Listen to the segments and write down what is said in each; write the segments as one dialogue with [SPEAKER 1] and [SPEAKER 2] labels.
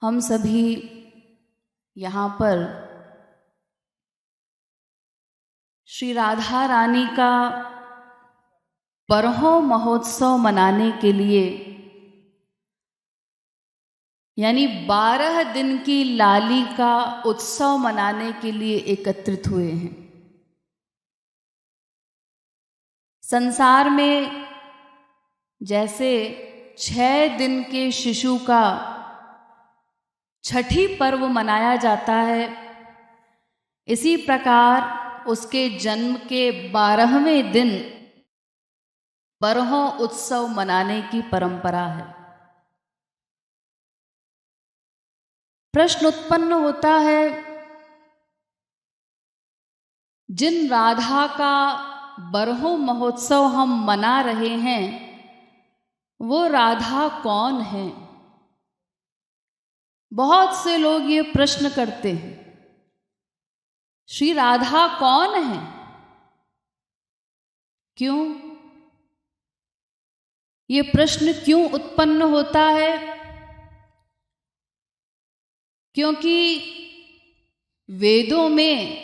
[SPEAKER 1] हम सभी यहाँ पर श्री राधा रानी का बरहों महोत्सव मनाने के लिए, यानी 12 दिन की लाली का उत्सव मनाने के लिए एकत्रित हुए हैं। संसार में जैसे 6 दिन के शिशु का छठी पर्व मनाया जाता है, इसी प्रकार उसके जन्म के 12वें दिन बरहों उत्सव मनाने की परंपरा है। प्रश्न उत्पन्न होता है, जिन राधा का बरहों महोत्सव हम मना रहे हैं वो राधा कौन है? बहुत से लोग ये प्रश्न करते हैं, श्री राधा कौन है? क्यों? ये प्रश्न क्यों उत्पन्न होता है? क्योंकि वेदों में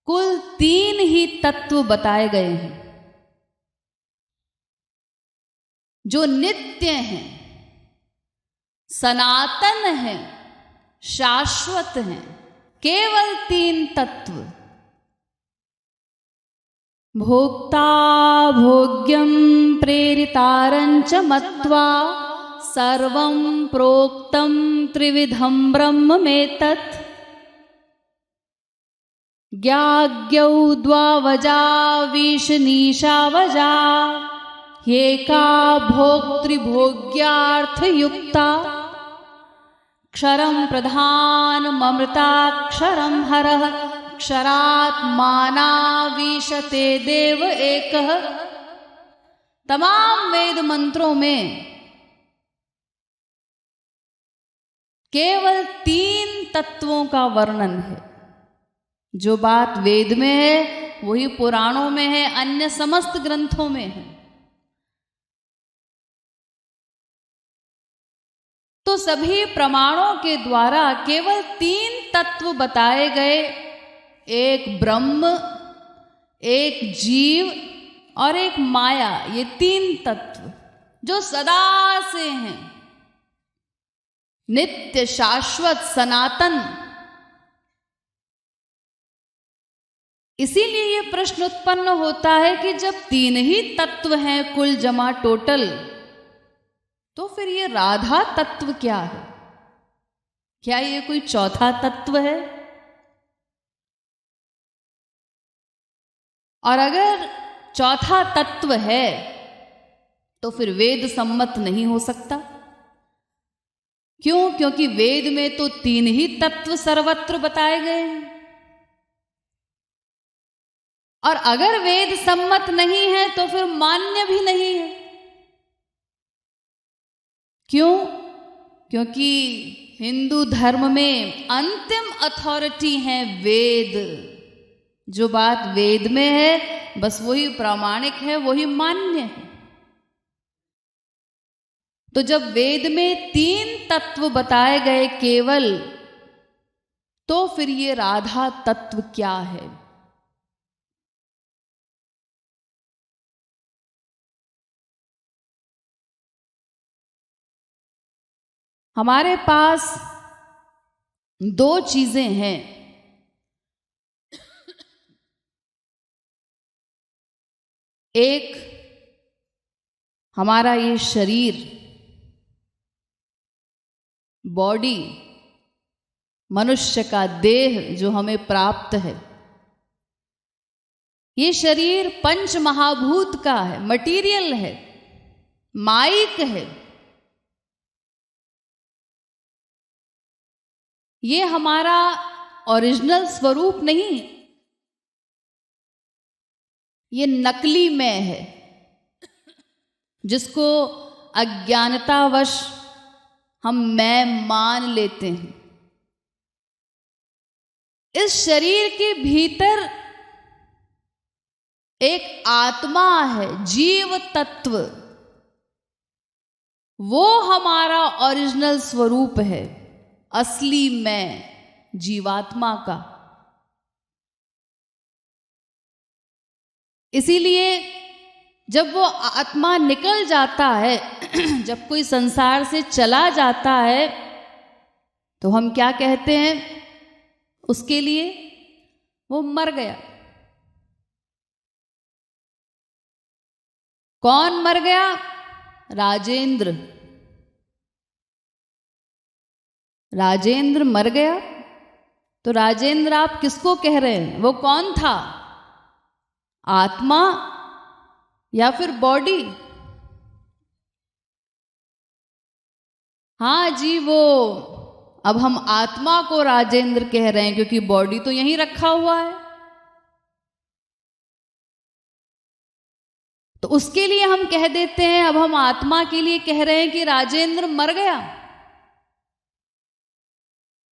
[SPEAKER 1] कुल 3 ही तत्व बताए गए हैं जो नित्य हैं, सनातन हैं, शाश्वत हैं। केवल 3 तत्व। भोक्ता भोग्यं प्रेरितारंच मत्वा सर्वं प्रोक्तं त्रिविधं ब्रह्ममेतत् ज्ञाज्ञौ द्वावजा विशनीशावजा ह्येका भोक्तृभोग्यार्थयुक्ता क्षरं प्रधानममृताक्षरं हरः क्षरात्मानावीशते देव एकः। तमाम वेद मंत्रों में केवल 3 तत्वों का वर्णन है। जो बात वेद में है वही पुराणों में है, अन्य समस्त ग्रंथों में है। तो सभी प्रमाणों के द्वारा केवल 3 तत्व बताए गए, एक ब्रह्म, एक जीव और एक माया। ये 3 तत्व जो सदा से हैं, नित्य, शाश्वत, सनातन। इसीलिए ये प्रश्न उत्पन्न होता है कि जब 3 ही तत्व हैं कुल जमा टोटल, तो फिर ये राधा तत्व क्या है? क्या ये कोई चौथा तत्व है? और अगर चौथा तत्व है तो फिर वेद सम्मत नहीं हो सकता। क्यों? क्योंकि वेद में तो 3 ही तत्व सर्वत्र बताए गए हैं। और अगर वेद सम्मत नहीं है तो फिर मान्य भी नहीं है। क्यों? क्योंकि हिंदू धर्म में अंतिम अथॉरिटी है वेद। जो बात वेद में है बस वही प्रामाणिक है, वही मान्य है। तो जब वेद में 3 तत्व बताए गए केवल, तो फिर ये राधा तत्व क्या है? हमारे पास 2 चीजें हैं। एक हमारा ये शरीर, बॉडी, मनुष्य का देह जो हमें प्राप्त है। ये शरीर 5 महाभूत का है, मटीरियल है, माइक है। ये हमारा ओरिजिनल स्वरूप नहीं, ये नकली मैं है, जिसको अज्ञानतावश हम मैं मान लेते हैं। इस शरीर के भीतर एक आत्मा है, जीव तत्व। वो हमारा ओरिजिनल स्वरूप है, असली मैं, जीवात्मा का। इसीलिए जब वो आत्मा निकल जाता है, जब कोई संसार से चला जाता है, तो हम क्या कहते हैं उसके लिए? वो मर गया। कौन मर गया? राजेंद्र। राजेंद्र मर गया। तो राजेंद्र आप किसको कह रहे हैं? वो कौन था? आत्मा या फिर बॉडी? हाँ जी, वो अब हम आत्मा को राजेंद्र कह रहे हैं क्योंकि बॉडी तो यहीं रखा हुआ है। तो उसके लिए हम कह देते हैं, अब हम आत्मा के लिए कह रहे हैं कि राजेंद्र मर गया,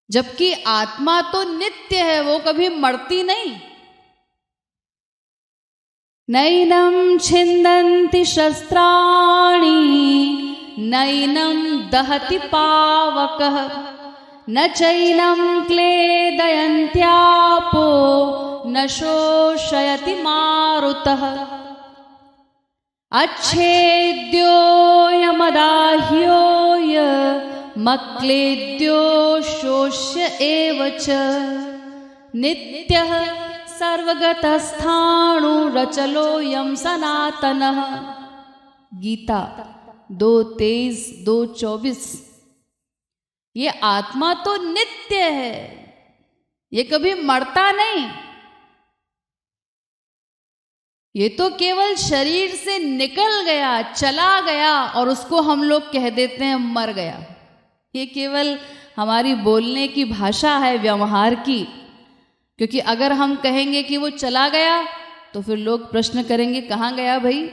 [SPEAKER 1] जबकि आत्मा तो नित्य है, वो कभी मरती नहीं। नैनं छिन्दन्ति शस्त्राणि नैनं दहति पावकः न चैनं क्लेदयन्त्यापो न शोषयति मारुतः अच्छेद्यो यमदाह्यो मक्लेद्यो शोष्य एव च नित्यः सर्वगतस्थाणुरचलोऽयं सनातनः। गीता 2:23, 2:24। ये आत्मा तो नित्य है, ये कभी मरता नहीं। ये तो केवल शरीर से निकल गया, चला गया, और उसको हम लोग कह देते हैं मर गया। ये केवल हमारी बोलने की भाषा है, व्यवहार की। क्योंकि अगर हम कहेंगे कि वो चला गया तो फिर लोग प्रश्न करेंगे, कहाँ गया भाई?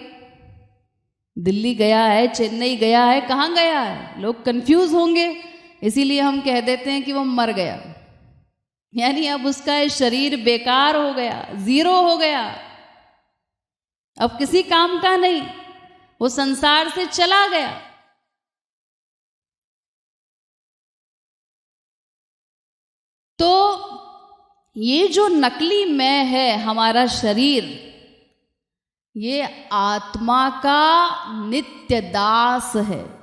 [SPEAKER 1] दिल्ली गया है, चेन्नई गया है, कहाँ गया है? लोग कंफ्यूज होंगे। इसीलिए हम कह देते हैं कि वो मर गया, यानी अब उसका ये शरीर बेकार हो गया, जीरो हो गया, अब किसी काम का नहीं, वो संसार से चला गया। तो ये जो नकली मैं है, हमारा शरीर, ये आत्मा का नित्य दास है,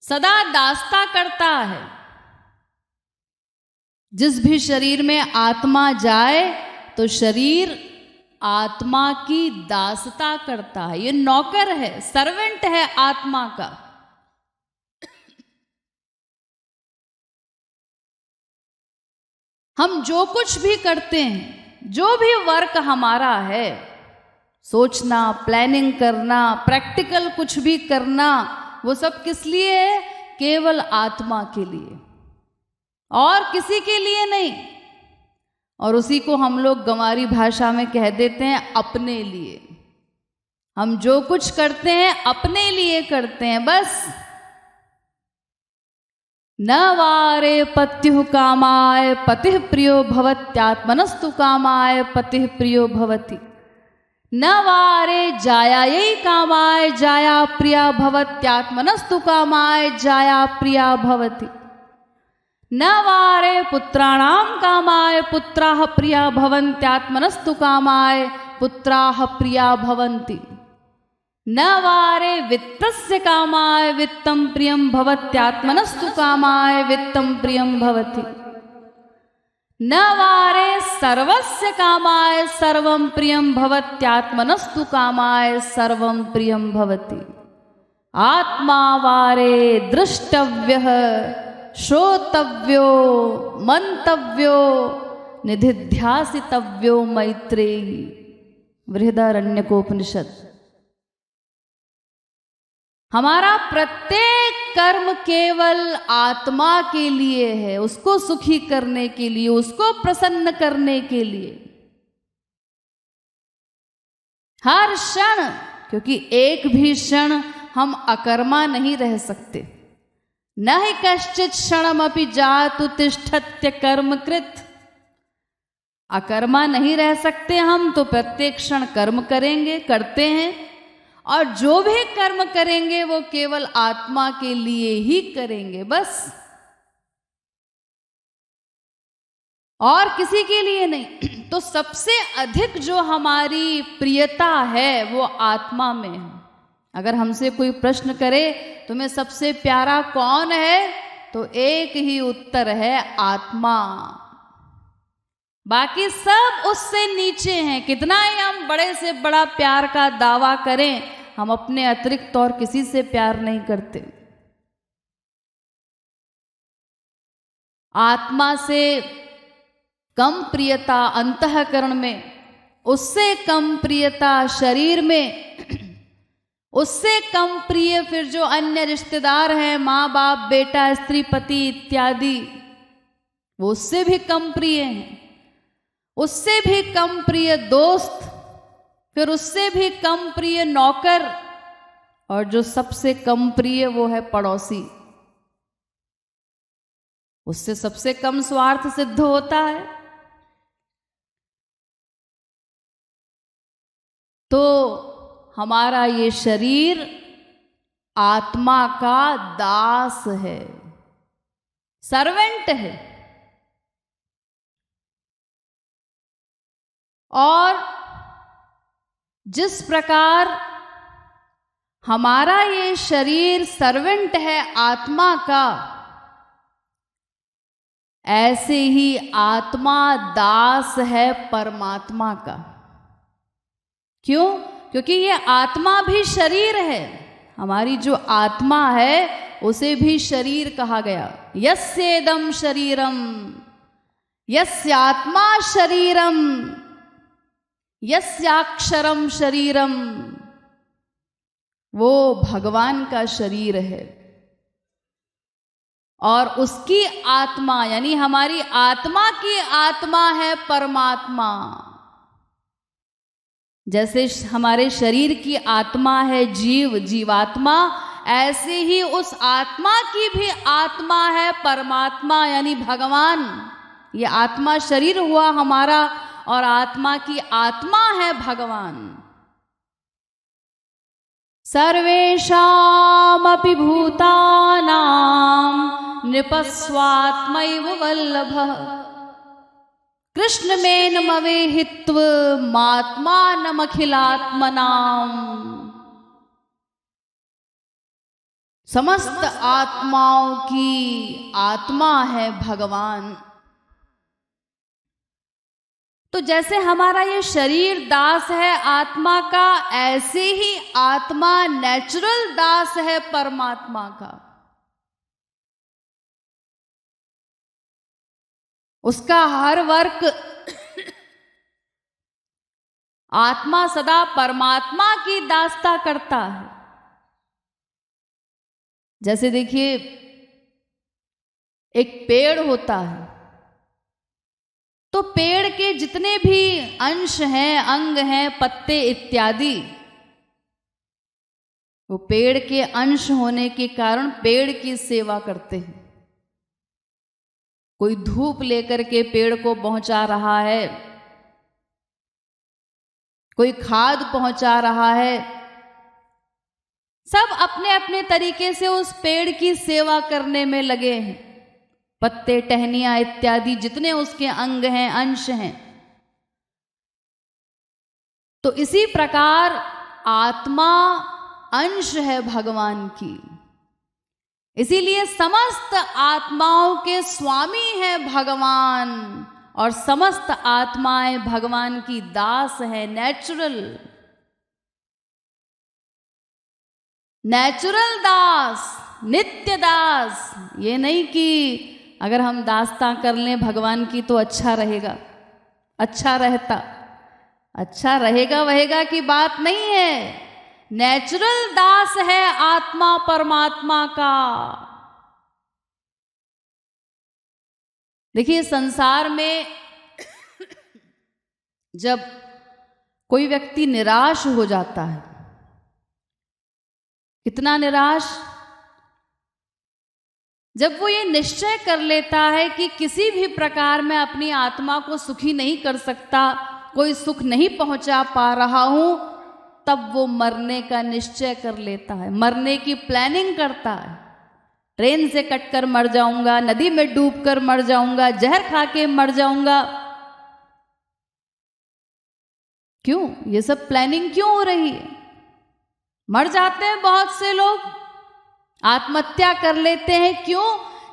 [SPEAKER 1] सदा दासता करता है। जिस भी शरीर में आत्मा जाए तो शरीर आत्मा की दासता करता है। ये नौकर है, सर्वेंट है आत्मा का। हम जो कुछ भी करते हैं, जो भी वर्क हमारा है, सोचना, प्लानिंग करना, प्रैक्टिकल कुछ भी करना, वो सब किस लिए है? केवल आत्मा के लिए, और किसी के लिए नहीं। और उसी को हम लोग गंवारी भाषा में कह देते हैं अपने लिए। हम जो कुछ करते हैं अपने लिए करते हैं बस। न वारे पत्युः कामाय पतिः प्रियो भवत्यात्मनस्तु कामाय पतिः प्रियो भवति। न वारे जायायै कामाय जाया प्रिया भवत्यात्मनस्तु कामाय जाया प्रिया भवति। न वारे पुत्राणां कामाय पुत्राः प्रिया भवन्त्यात्मनस्तु कामाय पुत्राः प्रिया भवन्ति। न वारे वित्तस्य कामाय वित्तं प्रियं भवत्यात्मनस्तु कामाय वित्तं प्रियं भवति। न वारे सर्वस्य कामाय सर्वं प्रियं भवत्यात्मनस्तु कामाय सर्वं प्रियं भवति। आत्मा वारे द्रष्टव्यः श्रोतव्यो मंतव्यो निधिध्यासितव्यो। मैत्रेयी बृहदारण्यकोपनिषद। हमारा प्रत्येक कर्म केवल आत्मा के लिए है, उसको सुखी करने के लिए, उसको प्रसन्न करने के लिए। हर क्षण, क्योंकि एक भी क्षण हम अकर्मा नहीं रह सकते। न हि कश्चित् क्षणमपि जातु तिष्ठत्य कर्मकृत। अकर्मा नहीं रह सकते हम, तो प्रत्येक क्षण कर्म करेंगे, करते हैं। और जो भी कर्म करेंगे वो केवल आत्मा के लिए ही करेंगे, बस, और किसी के लिए नहीं। तो सबसे अधिक जो हमारी प्रियता है वो आत्मा में है। अगर हमसे कोई प्रश्न करे तुम्हें सबसे प्यारा कौन है, तो एक ही उत्तर है, आत्मा। बाकी सब उससे नीचे हैं। कितना ही हम बड़े से बड़ा प्यार का दावा करें, हम अपने अतिरिक्त और किसी से प्यार नहीं करते। आत्मा से कम प्रियता अंतःकरण में, उससे कम प्रियता शरीर में, उससे कम प्रिय फिर जो अन्य रिश्तेदार हैं, माँ बाप, बेटा, स्त्री, पति इत्यादि, वो उससे भी कम प्रिय हैं। उससे भी कम प्रिय दोस्त, फिर उससे भी कम प्रिय नौकर, और जो सबसे कम प्रिय वो है पड़ोसी। उससे सबसे कम स्वार्थ सिद्ध होता है। तो हमारा ये शरीर आत्मा का दास है, सर्वेंट है। और जिस प्रकार हमारा ये शरीर सर्वेंट है आत्मा का, ऐसे ही आत्मा दास है परमात्मा का। क्यों? क्योंकि ये आत्मा भी शरीर है। हमारी जो आत्मा है उसे भी शरीर कहा गया। यस्येदं शरीरम, यस्यात्मा शरीरम, यस्याक्षरम शरीरम, वो भगवान का शरीर है। और उसकी आत्मा यानी हमारी आत्मा की आत्मा है परमात्मा। जैसे हमारे शरीर की आत्मा है जीव, जीवात्मा, ऐसे ही उस आत्मा की भी आत्मा है परमात्मा यानी भगवान। ये आत्मा शरीर हुआ हमारा और आत्मा की आत्मा है भगवान। सर्वेषामपि भूतानां नृपस्वात्मैव वल्लभः कृष्णमेनमवेहित्वमात्मानमखिलात्मनाम्। समस्त आत्माओं की आत्मा है भगवान। तो जैसे हमारा ये शरीर दास है आत्मा का, ऐसे ही आत्मा नेचुरल दास है परमात्मा का। उसका हर वर्क आत्मा सदा परमात्मा की दासता करता है। जैसे देखिए एक पेड़ होता है, तो पेड़ के जितने भी अंश हैं, अंग हैं, पत्ते इत्यादि, वो पेड़ के अंश होने के कारण पेड़ की सेवा करते हैं। कोई धूप लेकर के पेड़ को पहुंचा रहा है, कोई खाद पहुंचा रहा है, सब अपने अपने तरीके से उस पेड़ की सेवा करने में लगे हैं। पत्ते, टहनियां इत्यादि जितने उसके अंग हैं, अंश हैं। तो इसी प्रकार आत्मा अंश है भगवान की। इसीलिए समस्त आत्माओं के स्वामी है भगवान और समस्त आत्माएं भगवान की दास है। नेचुरल दास, नित्य दास। ये नहीं कि अगर हम दासता कर लें भगवान की तो अच्छा रहेगा, अच्छा रहता, अच्छा रहेगा वहेगा की बात नहीं है। नेचुरल दास है आत्मा परमात्मा का। देखिए संसार में जब कोई व्यक्ति निराश हो जाता है, कितना निराश, जब वो ये निश्चय कर लेता है कि किसी भी प्रकार में अपनी आत्मा को सुखी नहीं कर सकता, कोई सुख नहीं पहुंचा पा रहा हूं, तब वो मरने का निश्चय कर लेता है, मरने की प्लानिंग करता है। ट्रेन से कटकर मर जाऊंगा, नदी में डूबकर मर जाऊंगा, जहर खा के मर जाऊंगा। क्यों ये सब प्लानिंग क्यों हो रही है? मर जाते हैं बहुत से लोग, आत्महत्या कर लेते हैं। क्यों?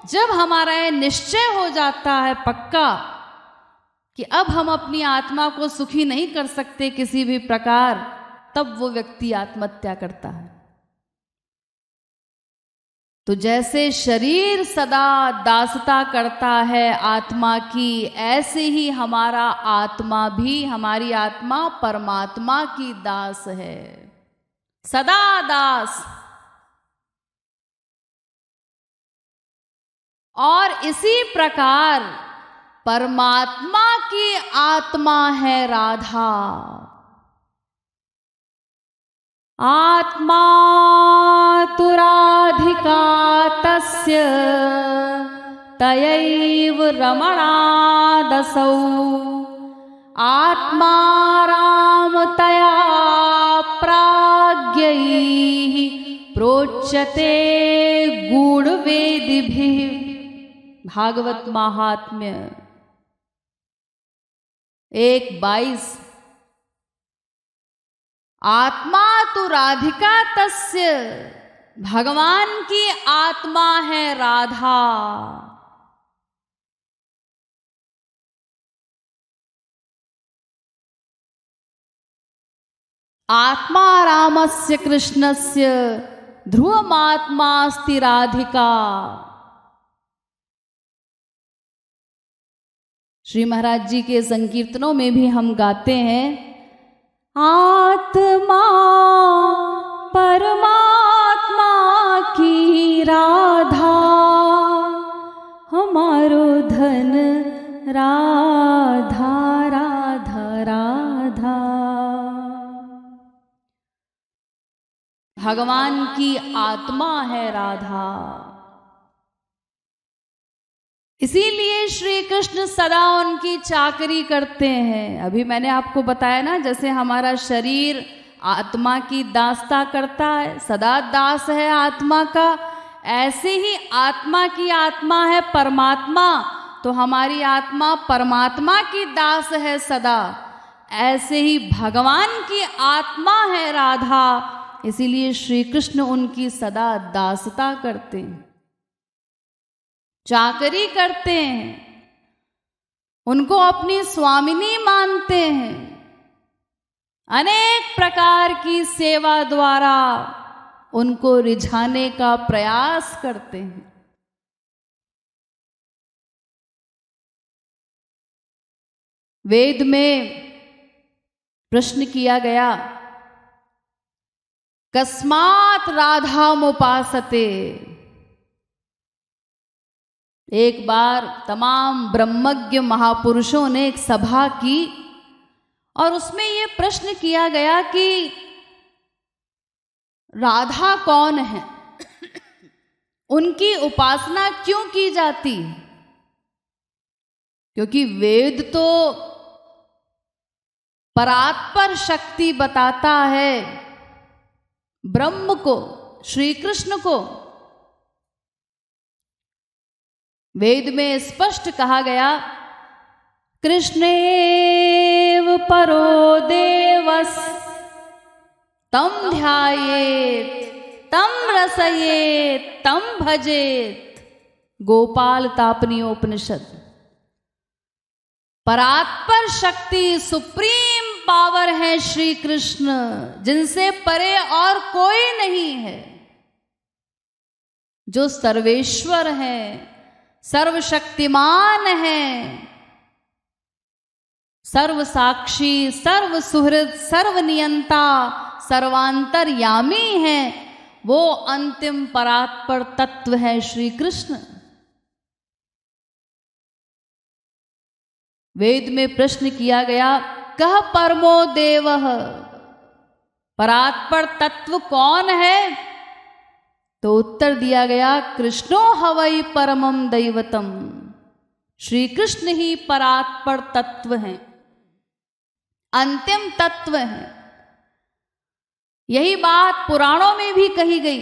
[SPEAKER 1] जब हमारा ये निश्चय हो जाता है पक्का कि अब हम अपनी आत्मा को सुखी नहीं कर सकते किसी भी प्रकार, तब वो व्यक्ति आत्महत्या करता है। तो जैसे शरीर सदा दासता करता है आत्मा की, ऐसे ही हमारा आत्मा भी, हमारी आत्मा परमात्मा की दास है, सदा दास। और इसी प्रकार परमात्मा की आत्मा है राधा। आत्मा तु राधिका तस्य तयैव रमणादसौ आत्मा रामतया प्राज्ञैः प्रोच्यते गूढ़वेदिभिः। भागवत महात्म्य 1:22। आत्मा तो राधिका तस्य, भगवान की आत्मा है राधा। आत्मा रामस्य कृष्णस्य ध्रुवमात्मास्ति राधिका। श्री महाराज जी के संकीर्तनों में भी हम गाते हैं, आत्मा परमात्मा की राधा, हमारो धन राधा राधा राधा। भगवान की आत्मा है राधा। इसीलिए श्री कृष्ण सदा उनकी चाकरी करते हैं। अभी मैंने आपको बताया ना, जैसे हमारा शरीर आत्मा की दासता करता है, सदा दास है आत्मा का, ऐसे ही आत्मा की आत्मा है परमात्मा, तो हमारी आत्मा परमात्मा की दास है सदा। ऐसे ही भगवान की आत्मा है राधा, इसीलिए श्री कृष्ण उनकी सदा दासता करते हैं, चाकरी करते हैं, उनको अपनी स्वामिनी मानते हैं। अनेक प्रकार की सेवा द्वारा उनको रिझाने का प्रयास करते हैं। वेद में प्रश्न किया गया, कस्मात् राधामुपासते। एक बार तमाम ब्रह्मज्ञ महापुरुषों ने एक सभा की और उसमें ये प्रश्न किया गया कि राधा कौन है, उनकी उपासना क्यों की जाती है? क्योंकि वेद तो परात्पर शक्ति बताता है ब्रह्म को, श्री कृष्ण को। वेद में स्पष्ट कहा गया, कृष्णेव परो देवस् तम ध्यायेत तम रसयेत तम भजेत। गोपाल तापनीयोपनिषद। परात्पर शक्ति, सुप्रीम पावर है श्री कृष्ण, जिनसे परे और कोई नहीं है, जो सर्वेश्वर है, सर्वशक्तिमान है, सर्वसाक्षी, सर्वसुहृद, सर्वनियंता, सर्वांतरयामी है। वो अंतिम परात्पर तत्व है श्री कृष्ण। वेद में प्रश्न किया गया, कह परमो देवः, परात्पर तत्व कौन है? तो उत्तर दिया गया, कृष्णो हवै परमम दैवतम। श्री कृष्ण ही परात्पर तत्व हैं, अंतिम तत्व हैं। यही बात पुराणों में भी कही गई,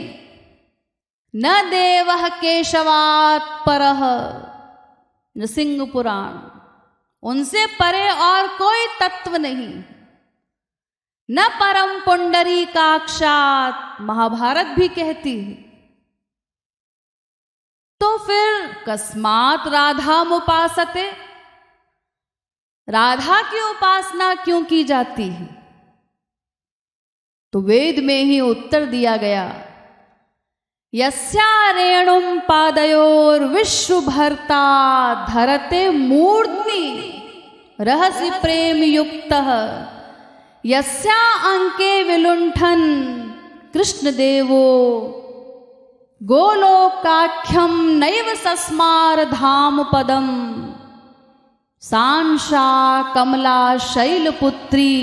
[SPEAKER 1] न देवः केशवात् परः, नृसिंह पुराण, उनसे परे और कोई तत्व नहीं, न परम पुंडरीकाक्षात्, महाभारत भी कहती है। तो फिर कस्मात् राधामुपासते, राधा की उपासना क्यों की जाती है? तो वेद में ही उत्तर दिया गया, यस्या रेणुं पादयोर्विश्वभर्ता धरते मूर्ति रहसि प्रेम युक्तः, यस्या अंके विलुंठन कृष्णदेवो गोलोकाख्यं नैव सस्मार धाम पदम, सांशा कमला शैलपुत्री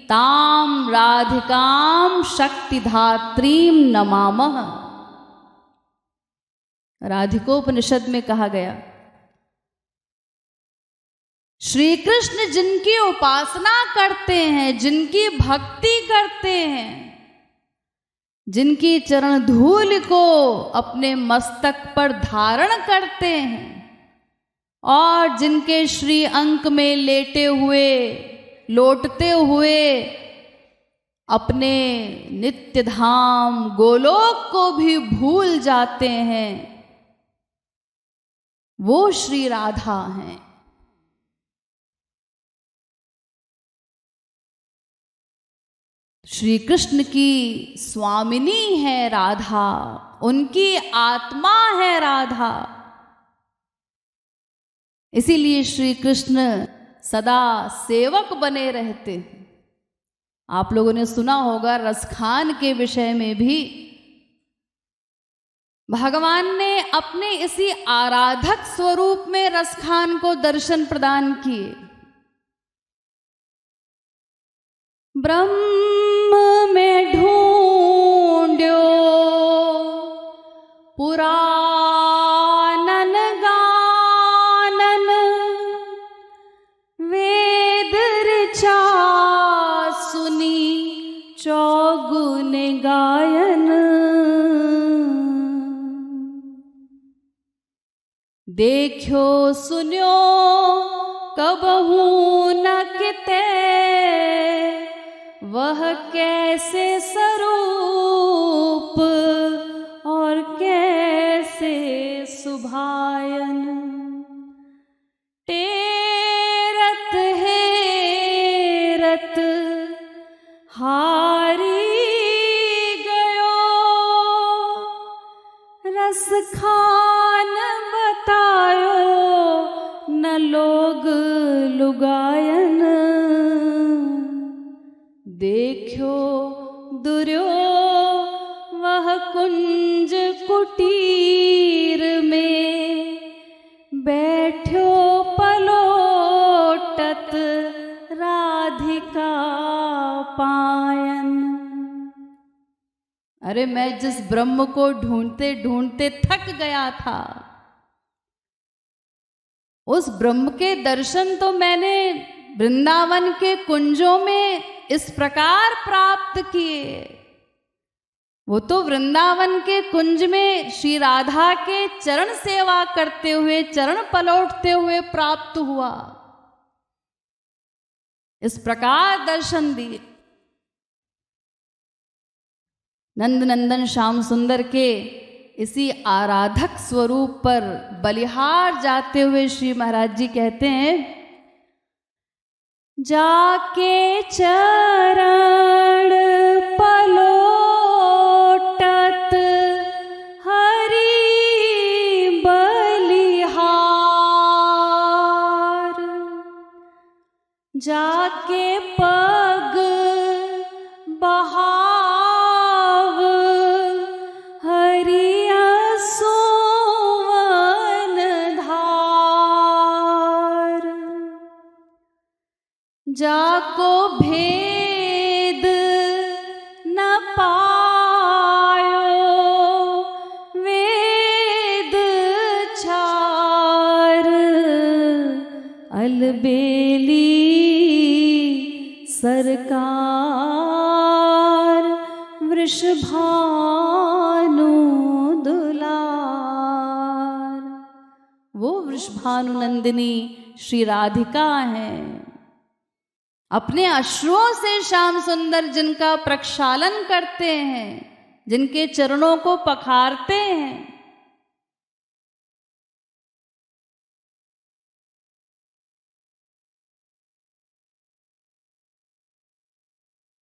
[SPEAKER 1] ताम राधिकां शक्तिधात्रीं नमामः। राधिकोपनिषद में कहा गया, श्री कृष्ण जिनकी उपासना करते हैं, जिनकी भक्ति करते हैं, जिनकी चरण धूल को अपने मस्तक पर धारण करते हैं और जिनके श्री अंक में लेटे हुए लौटते हुए अपने नित्य धाम गोलोक को भी भूल जाते हैं, वो श्री राधा हैं। श्री कृष्ण की स्वामिनी है राधा, उनकी आत्मा है राधा। इसीलिए श्री कृष्ण सदा सेवक बने रहते हैं। आप लोगों ने सुना होगा रसखान के विषय में भी भगवान ने अपने इसी आराधक स्वरूप में रसखान को दर्शन प्रदान किए। ब्रह्म में ढूंढ्यो पुरानन गानन, वेद ऋचा सुनी चौगुन गायन, देखो सुन्यो कबहू न किते, वह कैसे स्वरूप और कैसे सुभायन, टेरत हेरत हारी गयो, रस खान बतायो न लोग लुगायन, देखो दुर्यो वह कुंज कुटीर में, बैठो पलोटत राधिका पायन। अरे मैं जिस ब्रह्म को ढूंढते ढूंढते थक गया था, उस ब्रह्म के दर्शन तो मैंने वृंदावन के कुंजों में इस प्रकार प्राप्त किए। वो तो वृंदावन के कुंज में श्री राधा के चरण सेवा करते हुए, चरण पलौटते हुए प्राप्त हुआ। इस प्रकार दर्शन दिए। नंद नंदन श्याम सुंदर के इसी आराधक स्वरूप पर बलिहार जाते हुए श्री महाराज जी कहते हैं, जाके चरण पलोटत हरि बलिहार, जाके पग बहाव हरि सुवन धार, जाको भेद न पायो वेद छार, अलबेली सरकार वृषभानु दुलार। वो वृषभानु नंदिनी श्री राधिका हैं। अपने अश्रुओं से श्याम सुंदर जिनका प्रक्षालन करते हैं, जिनके चरणों को पखारते हैं,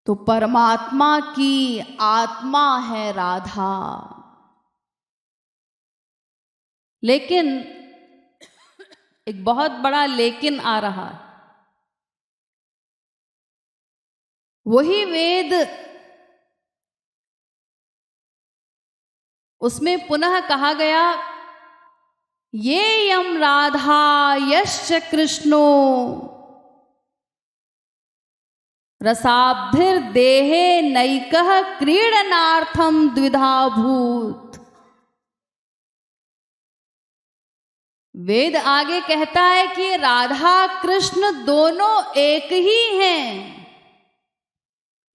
[SPEAKER 1] तो परमात्मा की आत्मा है राधा। लेकिन एक बहुत बड़ा लेकिन आ रहा है। वही वेद, उसमें पुनः कहा गया ये यम राधा यश्च कृष्णो रसाब्धिर देहे नैकः क्रीडनार्थम द्विधा भूत। वेद आगे कहता है कि राधा कृष्ण दोनों एक ही हैं,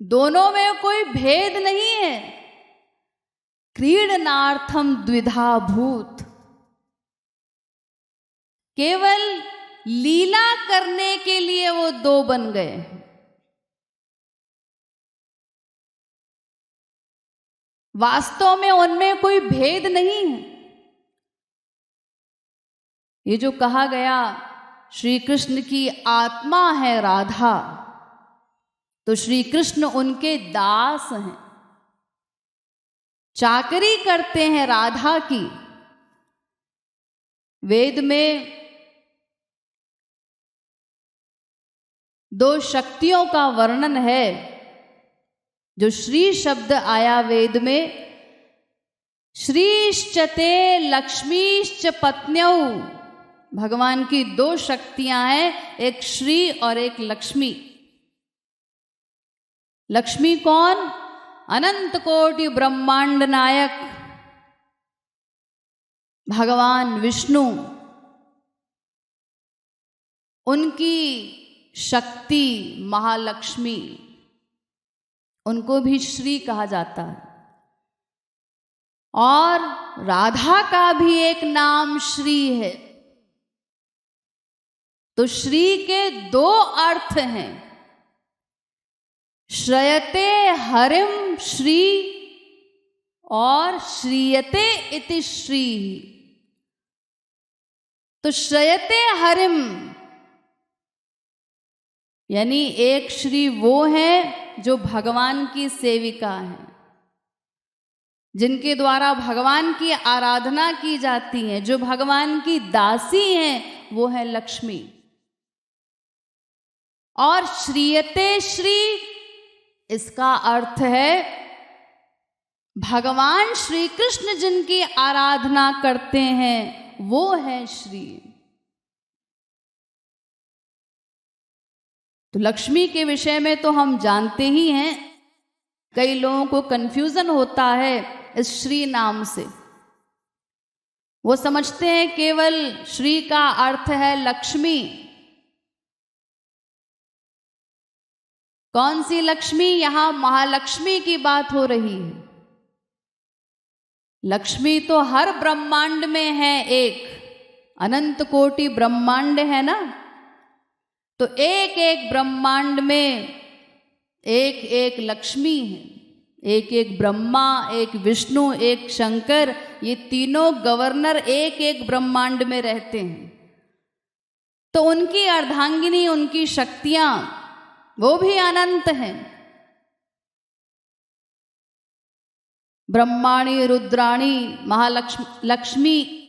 [SPEAKER 1] दोनों में कोई भेद नहीं है। क्रीडनार्थम द्विधा भूत, केवल लीला करने के लिए वो दो बन गए। वास्तव में उनमें कोई भेद नहीं है। ये जो कहा गया श्री कृष्ण की आत्मा है राधा, तो श्री कृष्ण उनके दास हैं, चाकरी करते हैं राधा की। वेद में दो शक्तियों का वर्णन है। जो श्री शब्द आया वेद में, श्रीश्चते लक्ष्मीश्च पत्न्यौ, भगवान की दो शक्तियां हैं, एक श्री और एक लक्ष्मी। लक्ष्मी कौन? अनंत कोटि ब्रह्मांड नायक भगवान विष्णु। उनकी शक्ति महालक्ष्मी, उनको भी श्री कहा जाता है। और राधा का भी एक नाम श्री है। तो श्री के दो अर्थ हैं, श्रयते हरिम श्री और श्रीयते इति श्री। तो श्रयते हरिम यानी एक श्री वो है जो भगवान की सेविका है, जिनके द्वारा भगवान की आराधना की जाती है, जो भगवान की दासी हैं, वो है लक्ष्मी। और श्रीयते श्री, इसका अर्थ है भगवान श्री कृष्ण जिनकी आराधना करते हैं वो है श्री। तो लक्ष्मी के विषय में तो हम जानते ही हैं। कई लोगों को कंफ्यूजन होता है इस श्री नाम से। वो समझते हैं केवल श्री का अर्थ है लक्ष्मी। कौन सी लक्ष्मी? यहां महालक्ष्मी की बात हो रही है। लक्ष्मी तो हर ब्रह्मांड में है, एक अनंत कोटि ब्रह्मांड है ना, तो एक एक ब्रह्मांड में एक एक लक्ष्मी है। एक एक ब्रह्मा, एक विष्णु, एक शंकर, ये तीनों गवर्नर एक एक ब्रह्मांड में रहते हैं। तो उनकी अर्धांगिनी, उनकी शक्तियां वो भी अनंत हैं। ब्रह्माणी, रुद्राणी, महालक्ष्मी।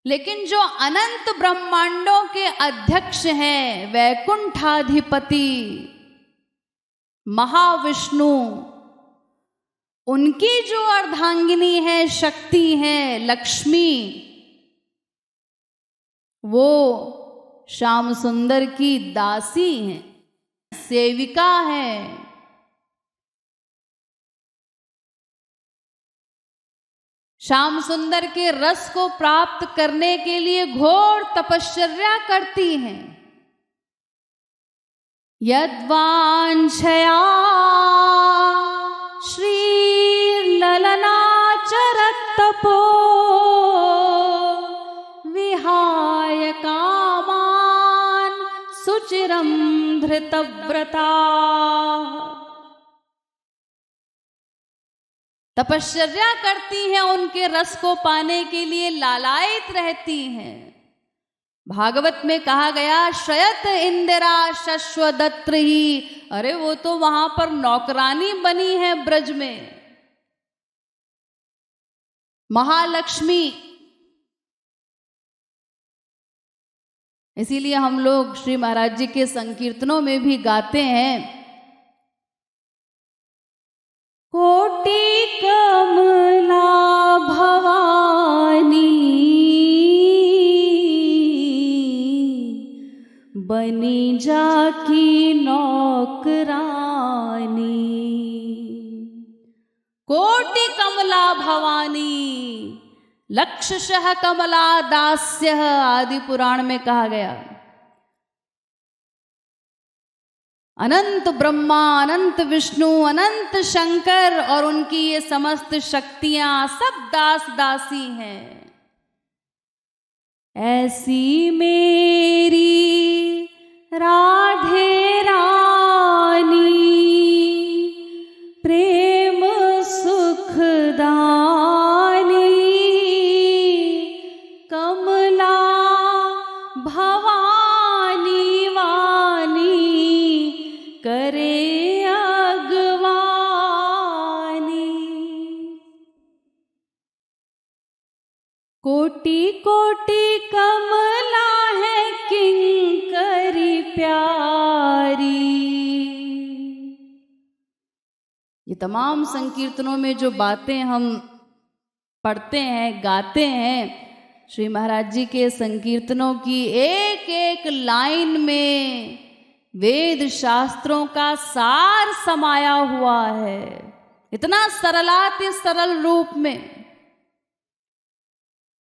[SPEAKER 1] लेकिन जो अनंत ब्रह्मांडों के अध्यक्ष हैं, वैकुंठाधिपति महाविष्णु, उनकी जो अर्धांगिनी है, शक्ति है लक्ष्मी, वो श्याम सुंदर की दासी हैं, सेविका है। श्याम सुंदर के रस को प्राप्त करने के लिए घोर तपश्चर्या करती हैं। यद्वांछया हृतव्रता। तपश्चर्या करती हैं, उनके रस को पाने के लिए लालायित रहती हैं। भागवत में कहा गया श्रयत इंदिरा शश्वदत्र ही। अरे वो तो वहां पर नौकरानी बनी है ब्रज में, महालक्ष्मी। इसीलिए हम लोग श्री महाराज जी के संकीर्तनों में भी गाते हैं, कोटि कमला भवानी बनी जाकी नौकरानी। कोटि कमला भवानी लक्षशः कमला दास्यः आदि पुराण में कहा गया। अनंत ब्रह्मा, अनंत विष्णु, अनंत शंकर और उनकी ये समस्त शक्तियां सब दास दासी हैं। ऐसी मेरी राधे रानी प्रेम सुखदानी कमला भवानी वानी करे अगवानी। कोटि कोटि कमला है किंकरी प्यारी। ये तमाम संकीर्तनों में जो बातें हम पढ़ते हैं, गाते हैं, श्री महाराज जी के संकीर्तनों की एक एक लाइन में वेद शास्त्रों का सार समाया हुआ है, इतना सरलाति सरल रूप में।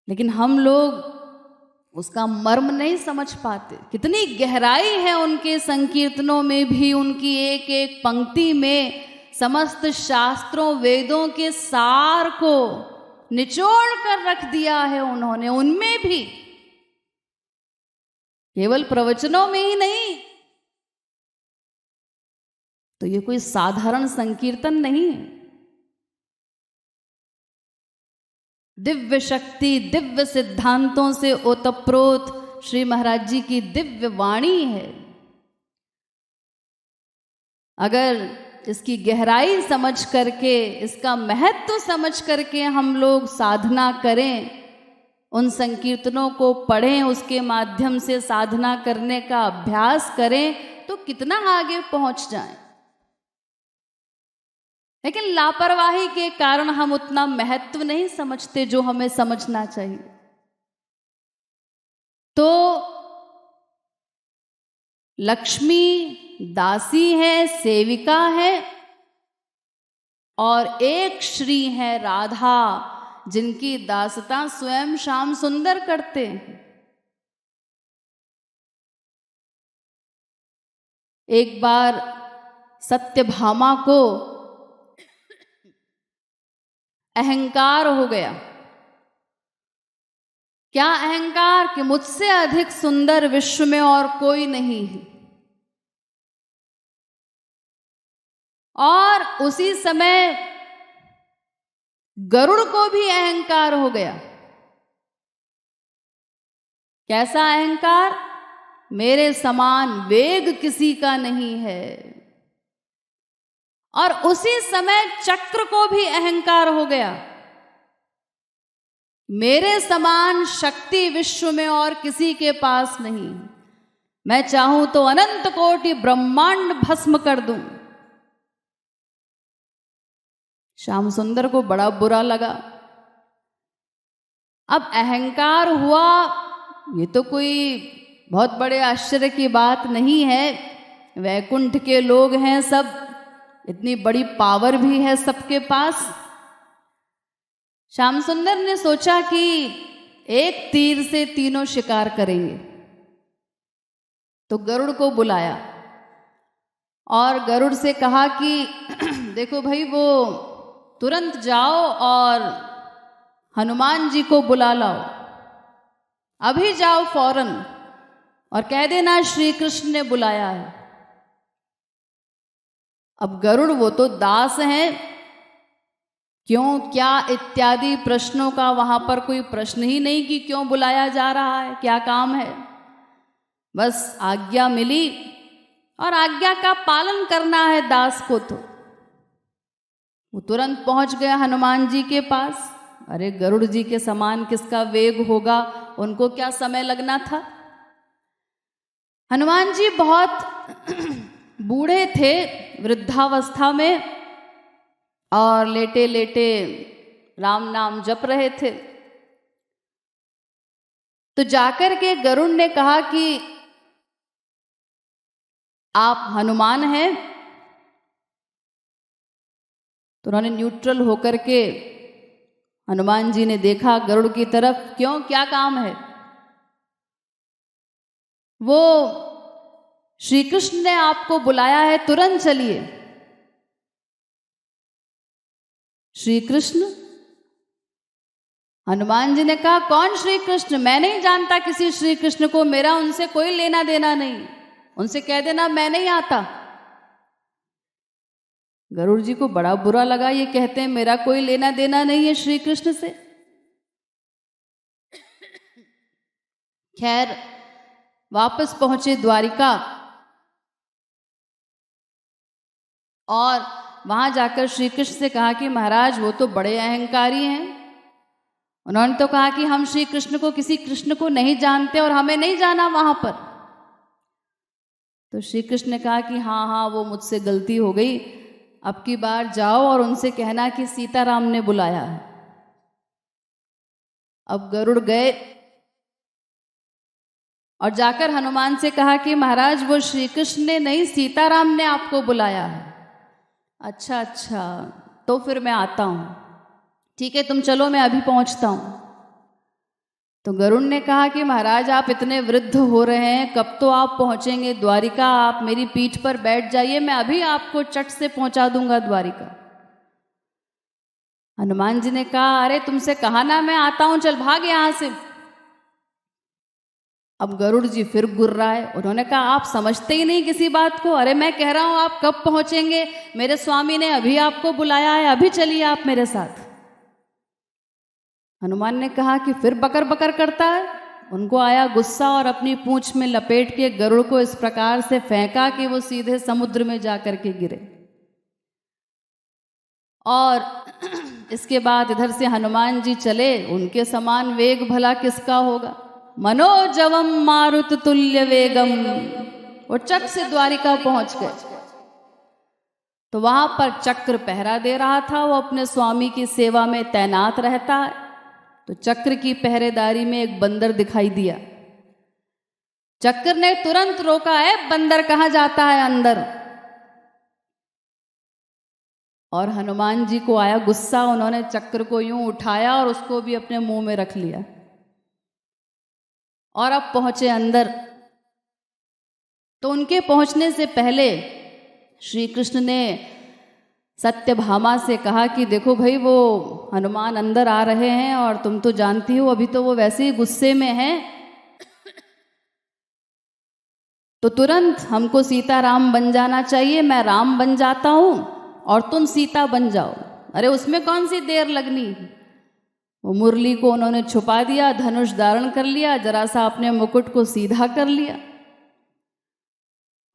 [SPEAKER 1] लेकिन हम लोग उसका मर्म नहीं समझ पाते। कितनी गहराई है उनके संकीर्तनों में भी, उनकी एक एक पंक्ति में समस्त शास्त्रों वेदों के सार को निचोड़ कर रख दिया है उन्होंने। उनमें भी केवल प्रवचनों में ही नहीं, तो ये कोई साधारण संकीर्तन नहीं है। दिव्य शक्ति, दिव्य सिद्धांतों से ओतप्रोत श्री महाराज जी की दिव्य वाणी है। अगर इसकी गहराई समझ करके, इसका महत्व समझ करके हम लोग साधना करें, उन संकीर्तनों को पढ़ें, उसके माध्यम से साधना करने का अभ्यास करें, तो कितना आगे पहुंच जाएं। लेकिन लापरवाही के कारण हम उतना महत्व नहीं समझते जो हमें समझना चाहिए। तो लक्ष्मी दासी है, सेविका है, और एक श्री है राधा, जिनकी दासता स्वयं श्याम सुंदर करते हैं। एक बार सत्यभामा को अहंकार हो गया। क्या अहंकार? कि मुझसे अधिक सुंदर विश्व में और कोई नहीं है। और उसी समय गरुड़ को भी अहंकार हो गया। कैसा अहंकार? मेरे समान वेग किसी का नहीं है। और उसी समय चक्र को भी अहंकार हो गया, मेरे समान शक्ति विश्व में और किसी के पास नहीं, मैं चाहूं तो अनंत कोटि ब्रह्मांड भस्म कर दूं। श्याम सुंदर को बड़ा बुरा लगा। अब अहंकार हुआ, ये तो कोई बहुत बड़े आश्चर्य की बात नहीं है। वैकुंठ के लोग हैं सब, इतनी बड़ी पावर भी है सबके पास। श्याम सुंदर ने सोचा कि एक तीर से तीनों शिकार करेंगे। तो गरुड़ को बुलाया और गरुड़ से कहा कि देखो भाई, वो तुरंत जाओ और हनुमान जी को बुला लाओ, अभी जाओ फौरन, और कह देना श्री कृष्ण ने बुलाया है। अब गरुड़ वो तो दास हैं, क्यों क्या इत्यादि प्रश्नों का वहां पर कोई प्रश्न ही नहीं कि क्यों बुलाया जा रहा है, क्या काम है। बस आज्ञा मिली और आज्ञा का पालन करना है दास को। तो वो तुरंत पहुंच गया हनुमान जी के पास। अरे गरुड़ जी के समान किसका वेग होगा, उनको क्या समय लगना था। हनुमान जी बहुत बूढ़े थे, वृद्धावस्था में, और लेटे लेटे राम नाम जप रहे थे। तो जाकर के गरुड़ ने कहा कि आप हनुमान हैं। तो उन्होंने न्यूट्रल होकर के हनुमान जी ने देखा गरुड़ की तरफ, क्यों क्या काम है। वो श्री कृष्ण ने आपको बुलाया है, तुरंत चलिए। श्री कृष्ण? हनुमान जी ने कहा कौन श्री कृष्ण, मैं नहीं जानता किसी श्री कृष्ण को, मेरा उनसे कोई लेना देना नहीं, उनसे कह देना मैं नहीं आता। गरुड़ जी को बड़ा बुरा लगा, ये कहते हैं मेरा कोई लेना देना नहीं है श्री कृष्ण से। खैर वापस पहुंचे द्वारिका, और वहां जाकर श्री कृष्ण से कहा कि महाराज वो तो बड़े अहंकारी हैं, उन्होंने तो कहा कि हम श्री कृष्ण को, किसी कृष्ण को नहीं जानते और हमें नहीं जाना वहां पर। तो श्री कृष्ण ने कहा कि हाँ हाँ वो मुझसे गलती हो गई, अब की बार जाओ और उनसे कहना कि सीताराम ने बुलाया है। अब गरुड़ गए और जाकर हनुमान से कहा कि महाराज वो श्री कृष्ण ने नहीं, सीताराम ने आपको बुलाया है। अच्छा अच्छा, तो फिर मैं आता हूं। ठीक है तुम चलो, मैं अभी पहुंचता हूं। तो गरुड़ ने कहा कि महाराज आप इतने वृद्ध हो रहे हैं, कब तो आप पहुंचेंगे द्वारिका, आप मेरी पीठ पर बैठ जाइए, मैं अभी आपको चट से पहुंचा दूंगा द्वारिका। हनुमान जी ने कहा अरे तुमसे कहा ना मैं आता हूं, चल भाग यहां से। अब गरुड़ जी फिर गुर्राए, उन्होंने कहा आप समझते ही नहीं किसी बात को, अरे मैं कह रहा हूं आप कब पहुंचेंगे, मेरे स्वामी ने अभी आपको बुलाया है, अभी चलिए आप मेरे साथ। हनुमान ने कहा कि फिर बकर बकर करता है। उनको आया गुस्सा और अपनी पूंछ में लपेट के गरुड़ को इस प्रकार से फेंका कि वो सीधे समुद्र में जाकर के गिरे। और इसके बाद इधर से हनुमान जी चले, उनके समान वेग भला किसका होगा। मनोजवम मारुत तुल्य वेगम, वो चक से द्वारिका पहुंच गए। तो वहां पर चक्र पहरा दे रहा था, वो अपने स्वामी की सेवा में तैनात रहता है। तो चक्र की पहरेदारी में एक बंदर दिखाई दिया। चक्र ने तुरंत रोका, है बंदर कहाँ जाता है अंदर। और हनुमान जी को आया गुस्सा, उन्होंने चक्र को यूं उठाया और उसको भी अपने मुंह में रख लिया। और अब पहुंचे अंदर। तो उनके पहुंचने से पहले श्री कृष्ण ने सत्यभामा से कहा कि देखो भाई वो हनुमान अंदर आ रहे हैं और तुम तो जानती हो अभी तो वो वैसे ही गुस्से में हैं, तो तुरंत हमको सीता राम बन जाना चाहिए, मैं राम बन जाता हूं और तुम सीता बन जाओ। अरे उसमें कौन सी देर लगनी। वो मुरली को उन्होंने छुपा दिया, धनुष धारण कर लिया, जरा सा अपने मुकुट को सीधा कर लिया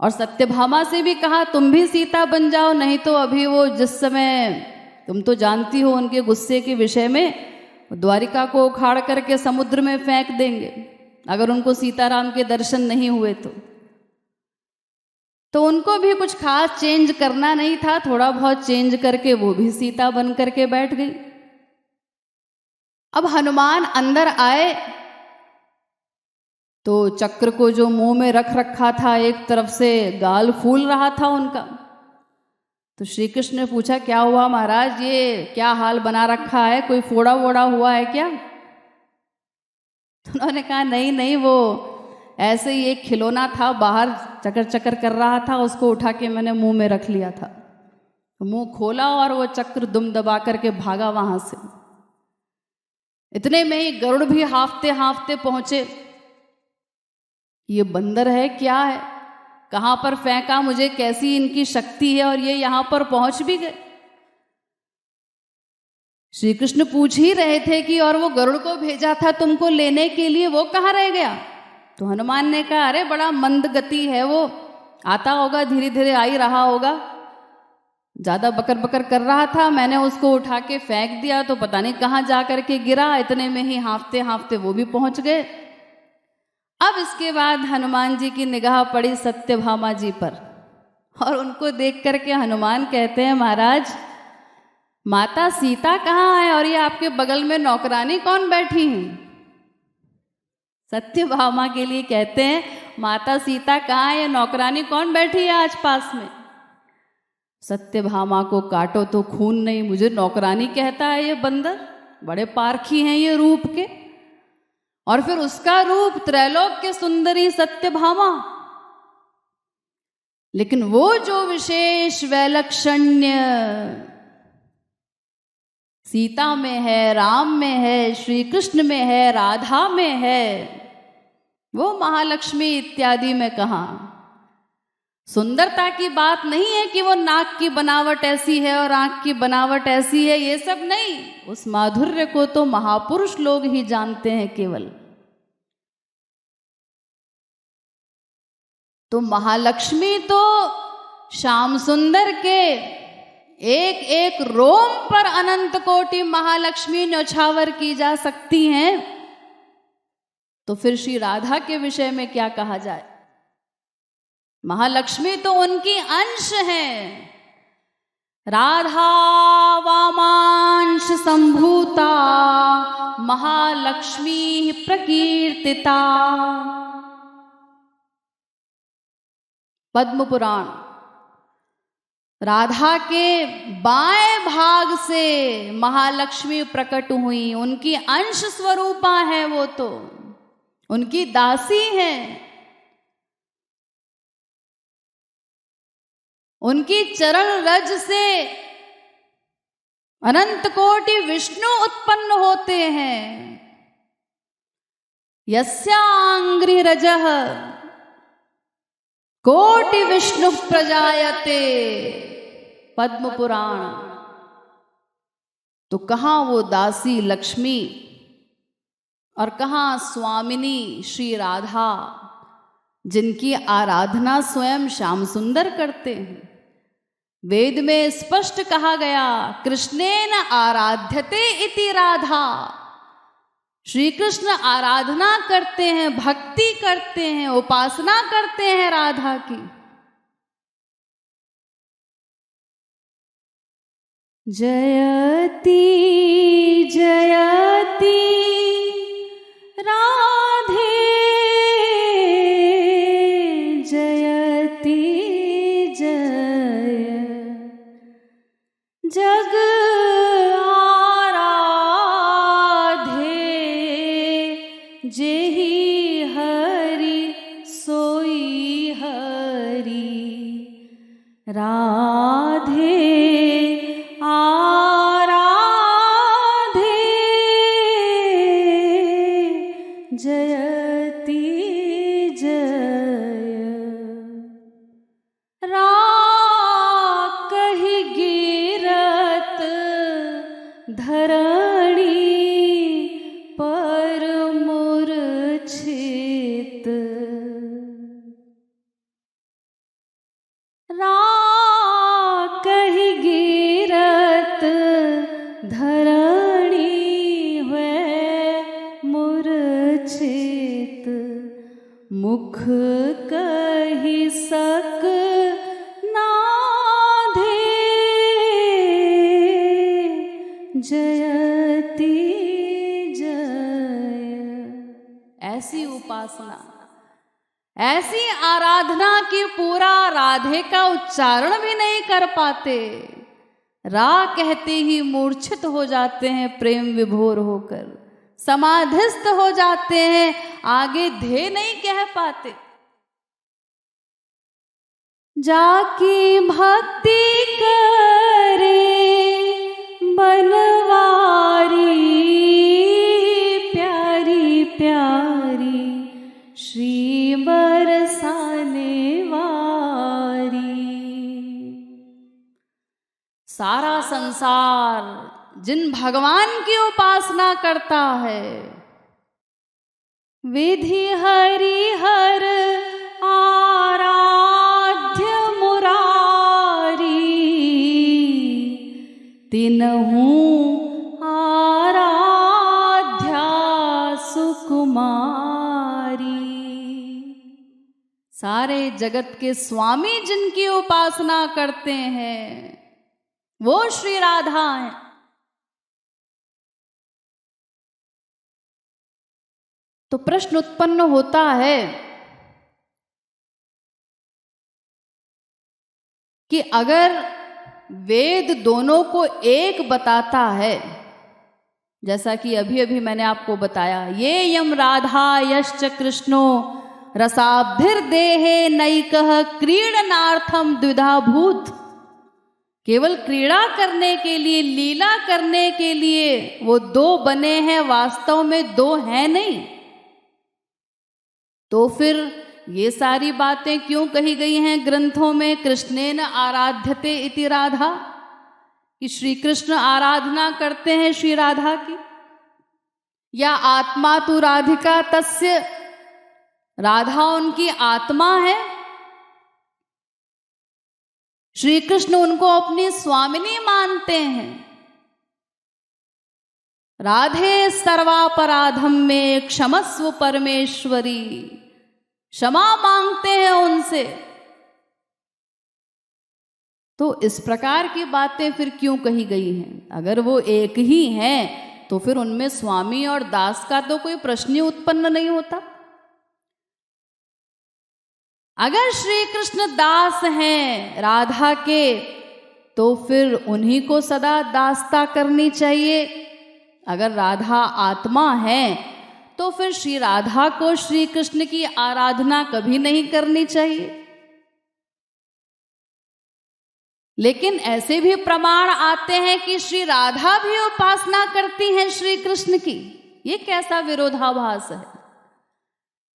[SPEAKER 1] और सत्यभामा से भी कहा तुम भी सीता बन जाओ, नहीं तो अभी वो जिस समय, तुम तो जानती हो उनके गुस्से के विषय में, द्वारिका को उखाड़ करके समुद्र में फेंक देंगे अगर उनको सीताराम के दर्शन नहीं हुए तो उनको भी कुछ खास चेंज करना नहीं था, थोड़ा बहुत चेंज करके वो भी सीता बन करके बैठ गई। अब हनुमान अंदर आए तो चक्र को जो मुंह में रख रखा था, एक तरफ से गाल फूल रहा था उनका। तो श्री कृष्ण ने पूछा क्या हुआ महाराज, ये क्या हाल बना रखा है, कोई फोड़ा वोड़ा हुआ है क्या। तो उन्होंने कहा नहीं नहीं, वो ऐसे ही एक खिलौना था, बाहर चकर चकर कर रहा था, उसको उठा के मैंने मुंह में रख लिया था। तो मुंह खोला और वो चक्र दुम दबा करके भागा वहां से। इतने में ही गरुड़ भी हांफते हांफते पहुंचे। ये बंदर है क्या है। कहाँ पर फेंका, मुझे कैसी इनकी शक्ति है और ये यहाँ पर पहुंच भी गए। श्री कृष्ण पूछ ही रहे थे कि और वो गरुड़ को भेजा था तुमको लेने के लिए, वो कहाँ रह गया? तो हनुमान ने कहा अरे बड़ा मंद गति है, वो आता होगा, धीरे धीरे आ ही रहा होगा, ज़्यादा बकर बकर कर रहा था, मैंने उसको उठा के फेंक दिया तो पता नहीं कहाँ जा कर के गिरा, इतने में ही हाँफते हाँफते वो भी पहुँच गए। अब इसके बाद हनुमान जी की निगाह पड़ी सत्यभामा जी पर और उनको देख करके हनुमान कहते हैं महाराज माता सीता कहाँ है और ये आपके बगल में नौकरानी कौन बैठी है? सत्यभामा के लिए कहते हैं माता सीता कहाँ है, ये नौकरानी कौन बैठी है आज पास में? सत्यभामा को काटो तो खून नहीं, मुझे नौकरानी कहता है ये बंदर, बड़े पारखी हैं ये रूप के। और फिर उसका रूप त्रैलोक के सुंदरी सत्यभामा, लेकिन वो जो विशेष वैलक्षण्य सीता में है, राम में है, श्री कृष्ण में है, राधा में है, वो महालक्ष्मी इत्यादि में कहाँ? सुंदरता की बात नहीं है कि वो नाक की बनावट ऐसी है और आंख की बनावट ऐसी है, ये सब नहीं। उस माधुर्य को तो महापुरुष लोग ही जानते हैं केवल। तो महालक्ष्मी तो श्याम सुंदर के एक एक रोम पर अनंत कोटि महालक्ष्मी न्यौछावर की जा सकती हैं, तो फिर श्री राधा के विषय में क्या कहा जाए? महालक्ष्मी तो उनकी अंश हैं। राधा वामांश संभूता महालक्ष्मी प्रकीर्तिता। पद्म पुराण। राधा के बाएं भाग से महालक्ष्मी प्रकट हुई, उनकी अंश स्वरूपा है, वो तो उनकी दासी हैं। उनकी चरण रज से अनंत कोटि विष्णु उत्पन्न होते हैं। यस्यांग्रि रजः कोटि विष्णु प्रजायते। पद्म पुराण। तो कहाँ वो दासी लक्ष्मी और कहाँ स्वामिनी श्री राधा, जिनकी आराधना स्वयं श्याम सुंदर करते हैं। वेद में स्पष्ट कहा गया कृष्णेन आराध्यते इति राधा। श्री कृष्ण आराधना करते हैं, भक्ति करते हैं, उपासना करते हैं राधा की। जयति जयति राधे जयति जय जग आराधे जेहि हरि सोई हरि। राधे जयति जय राकहि गिरत धरणी पर मूर्छित। राकहि गिरत धरणी मूर्छित। मुख कहि सक नाधे जयति जय। ऐसी उपासना, ऐसी आराधना की पूरा राधे का उच्चारण भी नहीं कर पाते, रा कहते ही मूर्छित हो जाते हैं, प्रेम विभोर होकर समाधिस्थ हो जाते हैं, आगे धे नहीं कह पाते। जाकी भक्ति करे बनवारी प्यारी प्यारी श्री बरसाने वाली। सारा संसार जिन भगवान की उपासना करता है, विधि हरिहर आराध्य मुरारी, तिन्हूं आराध्या सुकुमारी। सारे जगत के स्वामी जिनकी उपासना करते हैं वो श्री राधा हैं। तो प्रश्न उत्पन्न होता है कि अगर वेद दोनों को एक बताता है, जैसा कि अभी अभी मैंने आपको बताया, ये यम राधा यश्च कृष्णो रसाब्धिर्देहे नैकः क्रीडनार्थम द्विधा भूत। केवल क्रीड़ा करने के लिए, लीला करने के लिए वो दो बने हैं, वास्तव में दो हैं नहीं। तो फिर ये सारी बातें क्यों कही गई हैं ग्रंथों में? कृष्णेन आराध्यते इति राधा, कि श्री कृष्ण आराधना करते हैं श्री राधा की। या आत्मा तु राधिका तस्य, राधा उनकी आत्मा है, श्री कृष्ण उनको अपनी स्वामिनी मानते हैं। राधे सर्वापराधम में क्षमस्व परमेश्वरी, क्षमा मांगते हैं उनसे। तो इस प्रकार की बातें फिर क्यों कही गई हैं? अगर वो एक ही हैं तो फिर उनमें स्वामी और दास का तो कोई प्रश्न ही उत्पन्न नहीं होता। अगर श्री कृष्ण दास हैं राधा के, तो फिर उन्हीं को सदा दासता करनी चाहिए। अगर राधा आत्मा है तो फिर श्री राधा को श्री कृष्ण की आराधना कभी नहीं करनी चाहिए। लेकिन ऐसे भी प्रमाण आते हैं कि श्री राधा भी उपासना करती हैं श्री कृष्ण की। ये कैसा विरोधाभास है?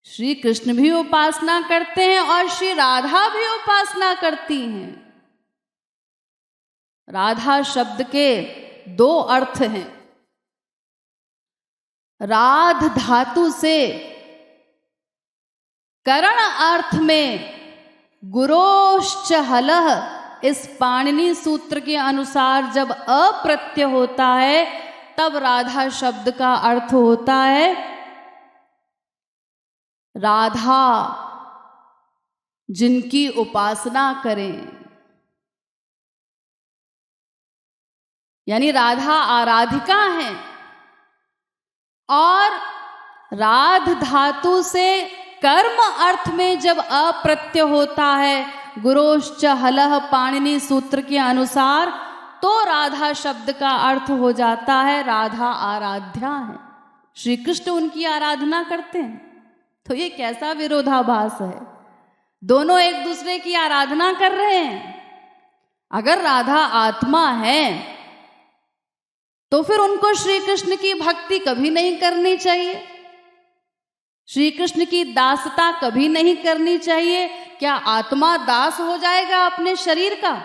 [SPEAKER 1] श्री कृष्ण भी उपासना करते हैं और श्री राधा भी उपासना करती हैं। राधा शब्द के दो अर्थ हैं। राध धातु से करण अर्थ में गुरोश्च हलः, इस पाणिनि सूत्र के अनुसार जब अप्रत्यय होता है तब राधा शब्द का अर्थ होता है राधा जिनकी उपासना करें, यानी राधा आराधिका है। और राध धातु से कर्म अर्थ में जब अप्रत्यय होता है गुरोश्च हलः पाणिनि सूत्र के अनुसार, तो राधा शब्द का अर्थ हो जाता है राधा आराध्या है, श्री कृष्ण उनकी आराधना करते हैं। तो ये कैसा विरोधाभास है? दोनों एक दूसरे की आराधना कर रहे हैं। अगर राधा आत्मा है तो फिर उनको श्री कृष्ण की भक्ति कभी नहीं करनी चाहिए, श्री कृष्ण की दासता कभी नहीं करनी चाहिए। क्या आत्मा दास हो जाएगा अपने शरीर का?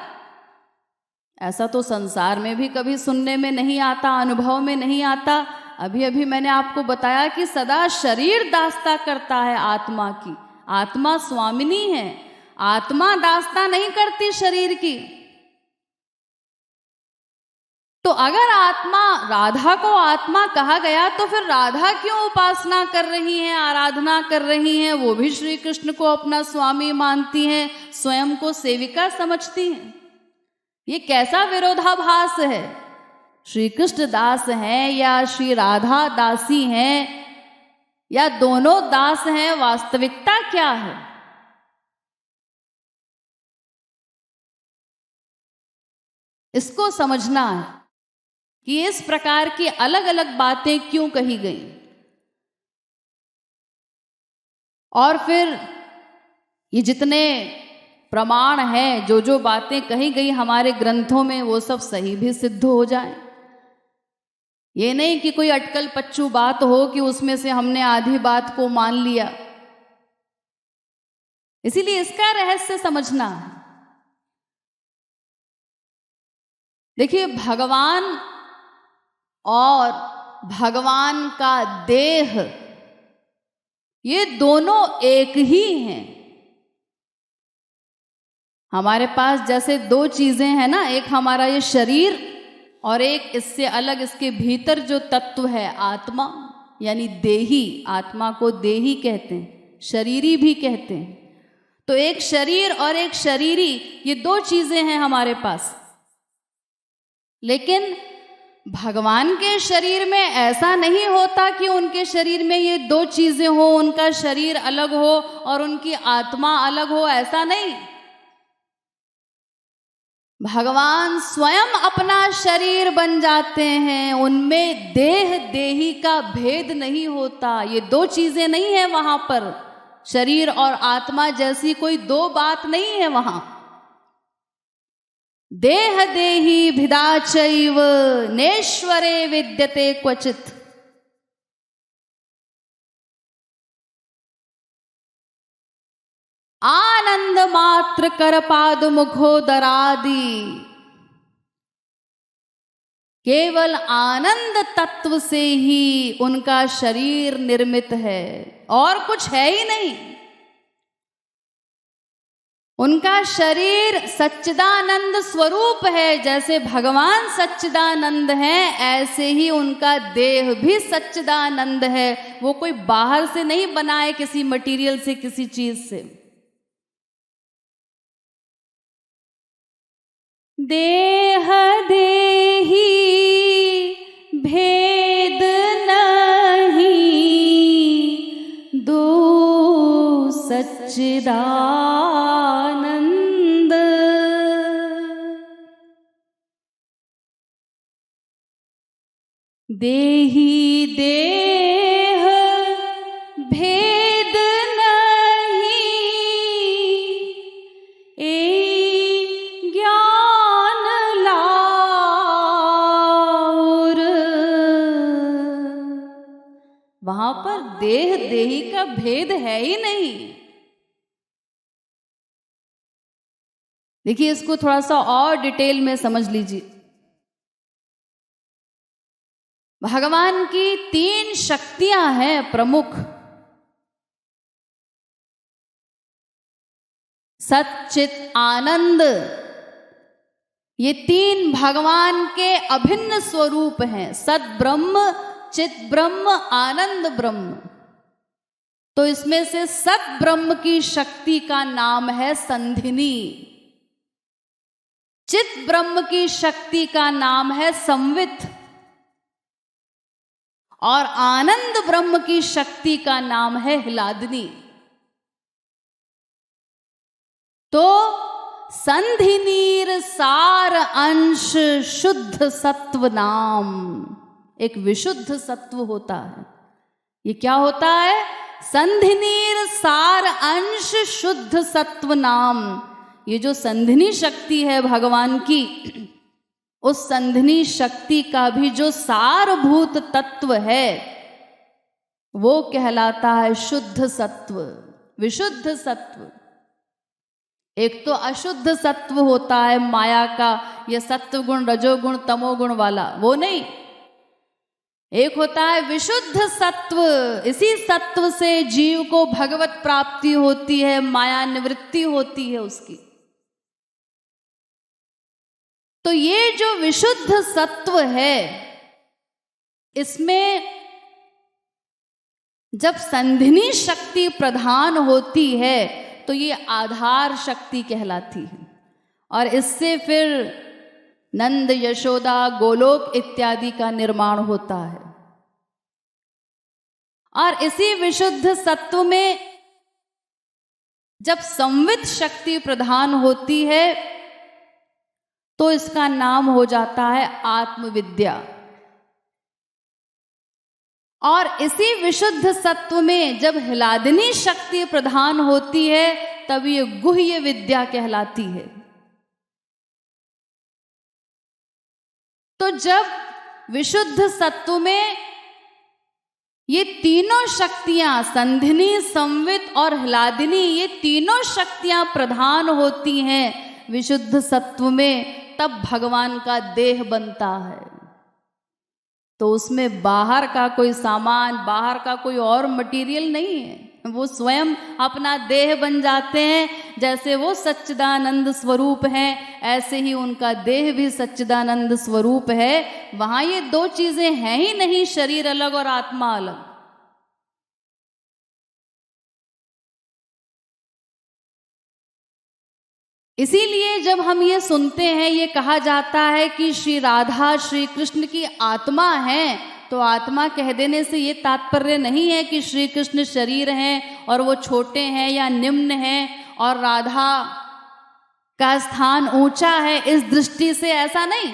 [SPEAKER 1] ऐसा तो संसार में भी कभी सुनने में नहीं आता, अनुभव में नहीं आता। अभी अभी मैंने आपको बताया कि सदा शरीर दासता करता है आत्मा की। आत्मा स्वामिनी है, आत्मा दासता नहीं करती शरीर की। तो अगर आत्मा, राधा को आत्मा कहा गया, तो फिर राधा क्यों उपासना कर रही हैं, आराधना कर रही हैं? वो भी श्री कृष्ण को अपना स्वामी मानती हैं, स्वयं को सेविका समझती हैं। ये कैसा विरोधाभास है? श्री कृष्ण दास हैं या श्री राधा दासी हैं या दोनों दास हैं, वास्तविकता क्या है? इसको समझना है कि इस प्रकार की अलग अलग बातें क्यों कही गई। और फिर ये जितने प्रमाण हैं, जो जो बातें कही गई हमारे ग्रंथों में, वो सब सही भी सिद्ध हो जाए। ये नहीं कि कोई अटकल पच्चू बात हो कि उसमें से हमने आधी बात को मान लिया। इसीलिए इसका रहस्य समझना है। देखिए, भगवान और भगवान का देह, ये दोनों एक ही हैं। हमारे पास जैसे दो चीजें हैं ना, एक हमारा ये शरीर और एक इससे अलग इसके भीतर जो तत्व है आत्मा, यानी देही। आत्मा को देही कहते हैं, शरीरी भी कहते हैं। तो एक शरीर और एक शरीरी, ये दो चीजें हैं हमारे पास। लेकिन भगवान के शरीर में ऐसा नहीं होता कि उनके शरीर में ये दो चीजें हो, उनका शरीर अलग हो और उनकी आत्मा अलग हो, ऐसा नहीं। भगवान स्वयं अपना शरीर बन जाते हैं, उनमें देह देही का भेद नहीं होता। ये दो चीजें नहीं है वहां पर, शरीर और आत्मा जैसी कोई दो बात नहीं है वहां। देह देही भिदा चैव नेश्वरे विद्यते क्वचित। आनंद मात्र कर पाद मुखोदरादि। केवल आनंद तत्व से ही उनका शरीर निर्मित है, और कुछ है ही नहीं। उनका शरीर सच्चिदानंद स्वरूप है। जैसे भगवान सच्चिदानंद हैं, ऐसे ही उनका देह भी सच्चिदानंद है। वो कोई बाहर से नहीं बनाए, किसी मटेरियल से, किसी चीज से। देह देही भेद नहीं, दो सच्चिदानंद। देही देह भेद नहीं, ए ज्ञान लाउर। वहां पर देह देही का भेद है ही नहीं। देखिए, इसको थोड़ा सा और डिटेल में समझ लीजिए। भगवान की तीन शक्तियां हैं प्रमुख। सच्चित आनंद, ये तीन भगवान के अभिन्न स्वरूप हैं। सत ब्रह्म, चित ब्रह्म, आनंद ब्रह्म। तो इसमें से सत ब्रह्म की शक्ति का नाम है संधिनी। चित ब्रह्म की शक्ति का नाम है संवित, और आनंद ब्रह्म की शक्ति का नाम है हिलादनी। तो संधिनीर सार अंश शुद्ध सत्व नाम, एक विशुद्ध सत्व होता है। ये क्या होता है? संधिनीर सार अंश शुद्ध सत्व नाम। ये जो संधिनी शक्ति है भगवान की, उस संधिनी शक्ति का भी जो सारभूत तत्व है, वो कहलाता है शुद्ध सत्व, विशुद्ध सत्व। एक तो अशुद्ध सत्व होता है माया का, यह सत्व गुण, रजोगुण, तमोगुण वाला, वो नहीं। एक होता है विशुद्ध सत्व। इसी सत्व से जीव को भगवत प्राप्ति होती है, माया निवृत्ति होती है उसकी। तो ये जो विशुद्ध सत्व है, इसमें जब संधिनी शक्ति प्रधान होती है तो ये आधार शक्ति कहलाती है। और इससे फिर नंद, यशोदा, गोलोक इत्यादि का निर्माण होता है। और इसी विशुद्ध सत्व में जब संवित शक्ति प्रधान होती है तो इसका नाम हो जाता है आत्मविद्या। और इसी विशुद्ध सत्व में जब हिलादनी शक्ति प्रधान होती है तब ये गुह्य विद्या कहलाती है। तो जब विशुद्ध सत्व में ये तीनों शक्तियां, संधिनी, संवित और हिलादनी, ये तीनों शक्तियां प्रधान होती हैं विशुद्ध सत्व में, तब भगवान का देह बनता है। तो उसमें बाहर का कोई सामान, बाहर का कोई और मटेरियल नहीं है, वो स्वयं अपना देह बन जाते हैं। जैसे वो सच्चिदानंद स्वरूप हैं, ऐसे ही उनका देह भी सच्चिदानंद स्वरूप है। वहां ये दो चीजें हैं ही नहीं, शरीर अलग और आत्मा अलग। इसीलिए जब हम ये सुनते हैं, ये कहा जाता है कि श्री राधा श्री कृष्ण की आत्मा है, तो आत्मा कह देने से ये तात्पर्य नहीं है कि श्री कृष्ण शरीर हैं और वो छोटे हैं या निम्न हैं और राधा का स्थान ऊंचा है। इस दृष्टि से ऐसा नहीं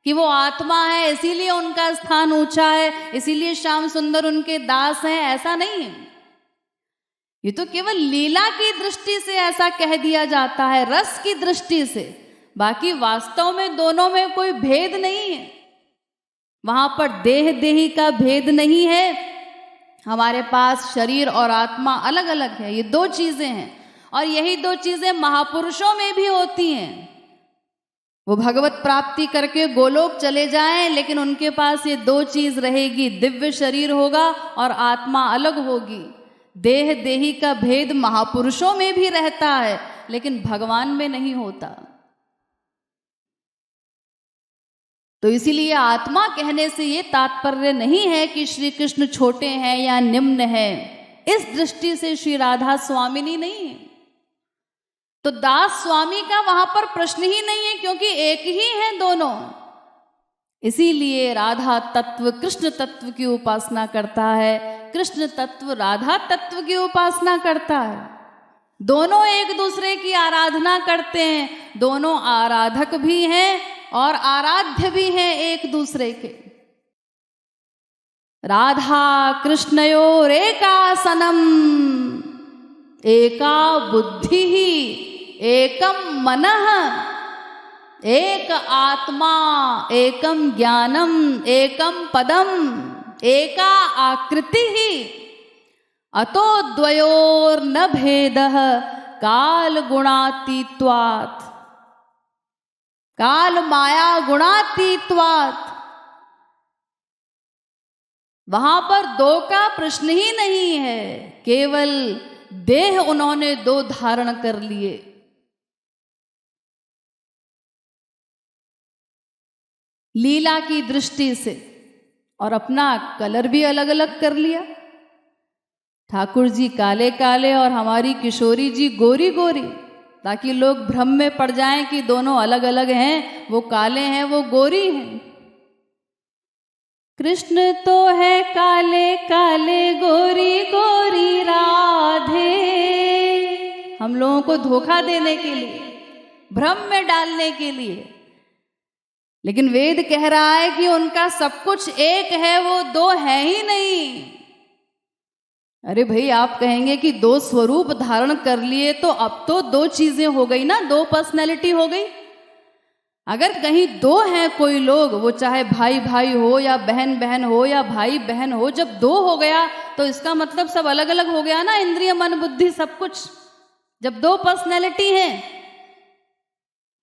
[SPEAKER 1] कि वो आत्मा है इसीलिए उनका स्थान ऊंचा है, इसीलिए श्याम सुंदर उनके दास हैं, ऐसा नहीं है। ये तो केवल लीला की दृष्टि से ऐसा कह दिया जाता है, रस की दृष्टि से। बाकी वास्तव में दोनों में कोई भेद नहीं है। वहां पर देह देही का भेद नहीं है। हमारे पास शरीर और आत्मा अलग अलग है, ये दो चीजें हैं। और यही दो चीजें महापुरुषों में भी होती हैं। वो भगवत प्राप्ति करके गोलोक चले जाएं, लेकिन उनके पास ये दो चीज रहेगी, दिव्य शरीर होगा और आत्मा अलग होगी। देह देही का भेद महापुरुषों में भी रहता है, लेकिन भगवान में नहीं होता। तो इसीलिए आत्मा कहने से ये तात्पर्य नहीं है कि श्री कृष्ण छोटे हैं या निम्न हैं। इस दृष्टि से श्री राधा स्वामिनी नहीं है। तो दास स्वामी का वहां पर प्रश्न ही नहीं है, क्योंकि एक ही हैं दोनों। इसीलिए राधा तत्व कृष्ण तत्व की उपासना करता है, कृष्ण तत्व राधा तत्व की उपासना करता है। दोनों एक दूसरे की आराधना करते हैं, दोनों आराधक भी हैं और आराध्य भी हैं एक दूसरे के। राधा कृष्णयोरेकासनम एका बुद्धि एकम मनः एक आत्मा एकम ज्ञानम एकम पदम एका आकृति अतो द्वयोर न भेदः काल गुणातीत्वात् काल माया गुणातीत्वात्। वहां पर दो का प्रश्न ही नहीं है, केवल देह उन्होंने दो धारण कर लिए। लीला की दृष्टि से, और अपना कलर भी अलग अलग कर लिया। ठाकुर जी काले काले और हमारी किशोरी जी गोरी गोरी, ताकि लोग भ्रम में पड़ जाएं कि दोनों अलग अलग हैं, वो काले हैं वो गोरी हैं। कृष्ण तो है काले काले गोरी गोरी राधे। हम लोगों को धोखा देने के लिए, भ्रम में डालने के लिए। लेकिन वेद कह रहा है कि उनका सब कुछ एक है, वो दो है ही नहीं। अरे भाई, आप कहेंगे कि दो स्वरूप धारण कर लिए, तो अब तो दो चीजें हो गई ना, दो पर्सनैलिटी हो गई। अगर कहीं दो हैं कोई लोग, वो चाहे भाई भाई हो या बहन बहन हो या भाई बहन हो, जब दो हो गया तो इसका मतलब सब अलग अलग हो गया ना, इंद्रिय मन बुद्धि सब कुछ, जब दो पर्सनैलिटी हैं।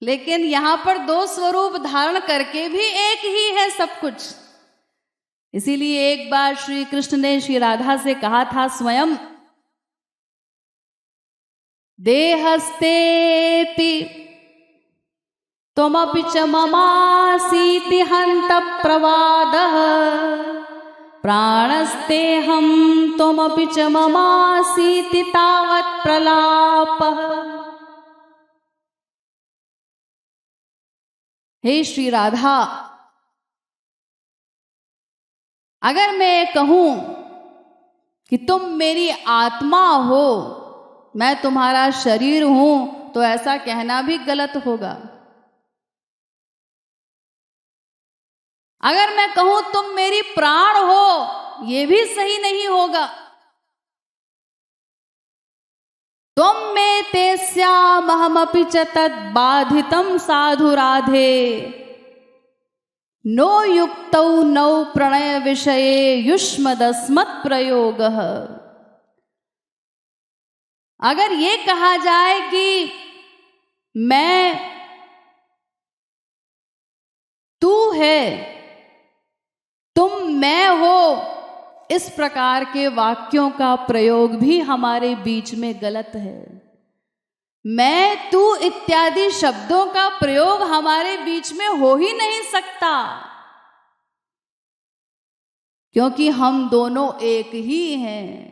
[SPEAKER 1] लेकिन यहां पर दो स्वरूप धारण करके भी एक ही है सब कुछ। इसीलिए एक बार श्री कृष्ण ने श्री राधा से कहा था स्वयं, देहस्तेपि त्वमपि च ममासीति हन्त प्रवादः प्राणस्तेहं त्वमपि च ममासीति तावत् प्रलापः। हे श्री राधा, अगर मैं कहूं कि तुम मेरी आत्मा हो, मैं तुम्हारा शरीर हूं, तो ऐसा कहना भी गलत होगा। अगर मैं कहूं तुम मेरी प्राण हो, ये भी सही नहीं होगा। त्वं मे ते स्यामहमपि च तद्बाधितं साधु राधे नो युक्तौ नौ प्रणय विषये युष्मदस्मत् प्रयोगः। अगर ये कहा जाए कि मैं है, तुम मैं हो, इस प्रकार के वाक्यों का प्रयोग भी हमारे बीच में गलत है। मैं तू इत्यादि शब्दों का प्रयोग हमारे बीच में हो ही नहीं सकता, क्योंकि हम दोनों एक ही हैं।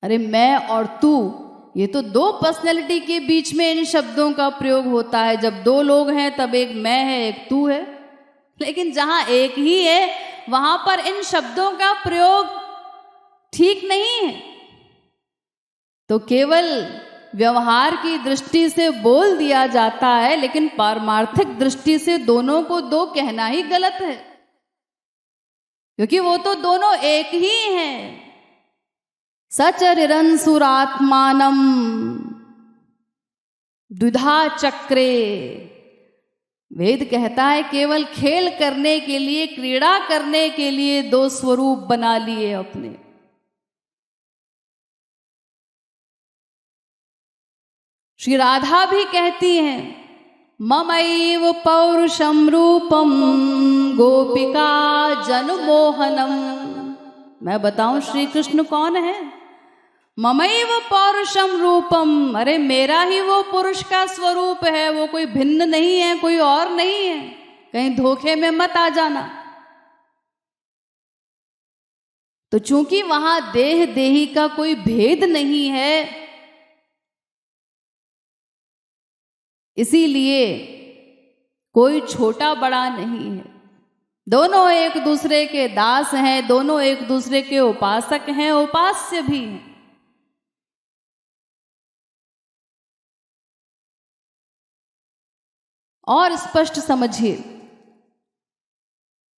[SPEAKER 1] अरे मैं और तू, ये तो दो पर्सनैलिटी के बीच में इन शब्दों का प्रयोग होता है। जब दो लोग हैं तब एक मैं है, एक तू है। लेकिन जहां एक ही है वहां पर इन शब्दों का प्रयोग ठीक नहीं है। तो केवल व्यवहार की दृष्टि से बोल दिया जाता है, लेकिन पारमार्थिक दृष्टि से दोनों को दो कहना ही गलत है, क्योंकि वो तो दोनों एक ही हैं। सचरिरंसुरात्मानम द्विधा चक्रे। वेद कहता है केवल खेल करने के लिए, क्रीड़ा करने के लिए दो स्वरूप बना लिए अपने। श्री राधा भी कहती हैं ममैव पौरुषम रूपम गोपिका जनमोहनम। मैं बताऊं श्री कृष्ण कौन है? ममैव पौरुषम रूपम, अरे मेरा ही वो पुरुष का स्वरूप है, वो कोई भिन्न नहीं है, कोई और नहीं है। कहीं धोखे में मत आ जाना। तो चूंकि वहां देह देही का कोई भेद नहीं है, इसीलिए कोई छोटा बड़ा नहीं है। दोनों एक दूसरे के दास हैं, दोनों एक दूसरे के उपासक हैं, उपास्य भी हैं। और स्पष्ट समझिए,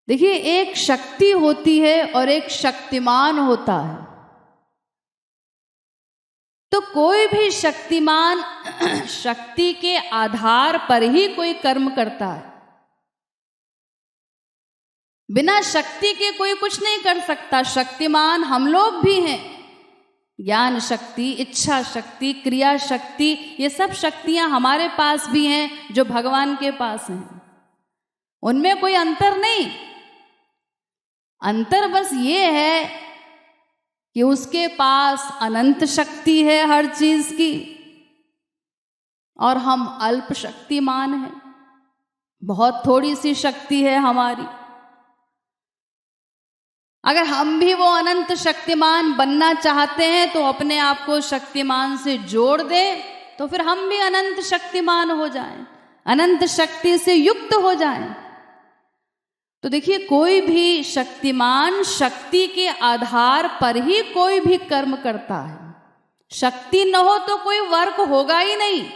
[SPEAKER 1] देखिए एक शक्ति होती है और एक शक्तिमान होता है। तो कोई भी शक्तिमान शक्ति के आधार पर ही कोई कर्म करता है। बिना शक्ति के कोई कुछ नहीं कर सकता। शक्तिमान हम लोग भी हैं। ज्ञान शक्ति, इच्छा शक्ति, क्रिया शक्ति, ये सब शक्तियां हमारे पास भी हैं जो भगवान के पास हैं। उनमें कोई अंतर नहीं। अंतर बस ये है कि उसके पास अनंत शक्ति है हर चीज की, और हम अल्प शक्तिमान हैं। बहुत थोड़ी सी शक्ति है हमारी। अगर हम भी वो अनंत शक्तिमान बनना चाहते हैं तो अपने आप को शक्तिमान से जोड़ दें, तो फिर हम भी अनंत शक्तिमान हो जाएं, अनंत शक्ति से युक्त हो जाएं। तो देखिए कोई भी शक्तिमान शक्ति के आधार पर ही कोई भी कर्म करता है। शक्ति न हो तो कोई वर्क होगा ही नहीं।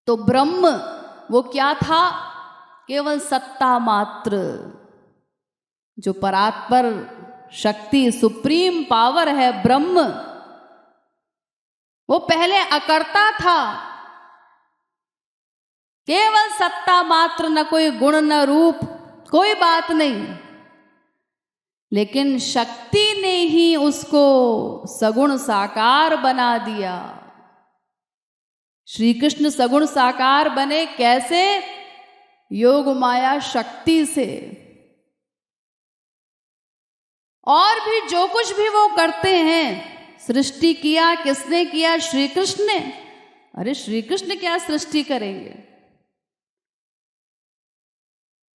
[SPEAKER 1] तो ब्रह्म वो क्या था? केवल सत्ता मात्र। जो परात्पर शक्ति, सुप्रीम पावर है ब्रह्म, वो पहले अकर्ता था। केवल सत्ता मात्र, न कोई गुण न रूप, कोई बात नहीं। लेकिन शक्ति ने ही उसको सगुण साकार बना दिया। श्री कृष्ण सगुण साकार बने कैसे? योग माया शक्ति से। और भी जो कुछ भी वो करते हैं, सृष्टि किया किसने किया? श्री कृष्ण ने। अरे श्री कृष्ण क्या सृष्टि करेंगे?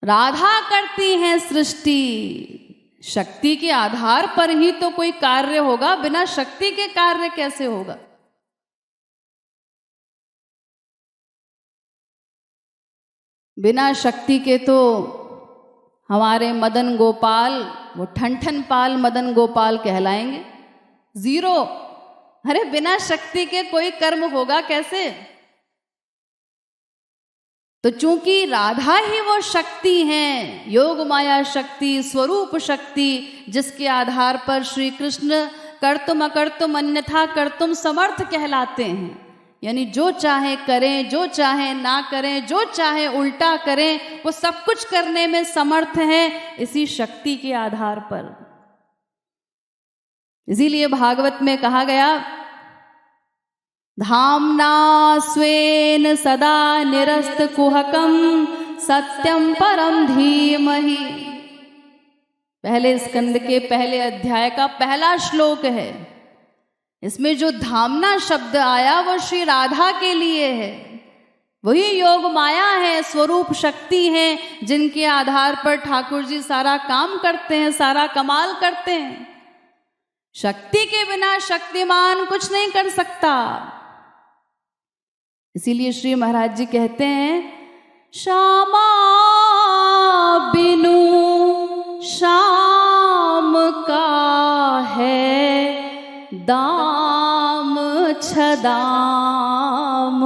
[SPEAKER 1] राधा करती हैं सृष्टि। शक्ति के आधार पर ही तो कोई कार्य होगा, बिना शक्ति के कार्य कैसे होगा? बिना शक्ति के तो हमारे मदन गोपाल वो ठन पाल मदन गोपाल कहलाएंगे, जीरो। अरे बिना शक्ति के कोई कर्म होगा कैसे? तो चूंकि राधा ही वो शक्ति हैं, योग माया शक्ति, स्वरूप शक्ति, जिसके आधार पर श्री कृष्ण कर्तुम अकर्तुम अन्यथा कर्तुम समर्थ कहलाते हैं। यानी जो चाहे करें, जो चाहे ना करें, जो चाहे उल्टा करें, वो सब कुछ करने में समर्थ हैं इसी शक्ति के आधार पर। इसीलिए भागवत में कहा गया, धाम्ना स्वेन सदा निरस्त कुहकम सत्यम परम धीमहि। पहले स्कंद के पहले अध्याय का पहला श्लोक है। इसमें जो धामना शब्द आया वो श्री राधा के लिए है। वही योग माया है, स्वरूप शक्ति है, जिनके आधार पर ठाकुर जी सारा काम करते हैं, सारा कमाल करते हैं। शक्ति के बिना शक्तिमान कुछ नहीं कर सकता। इसीलिए श्री महाराज जी कहते हैं, श्यामा बिनु श्याम का है दाम छदाम।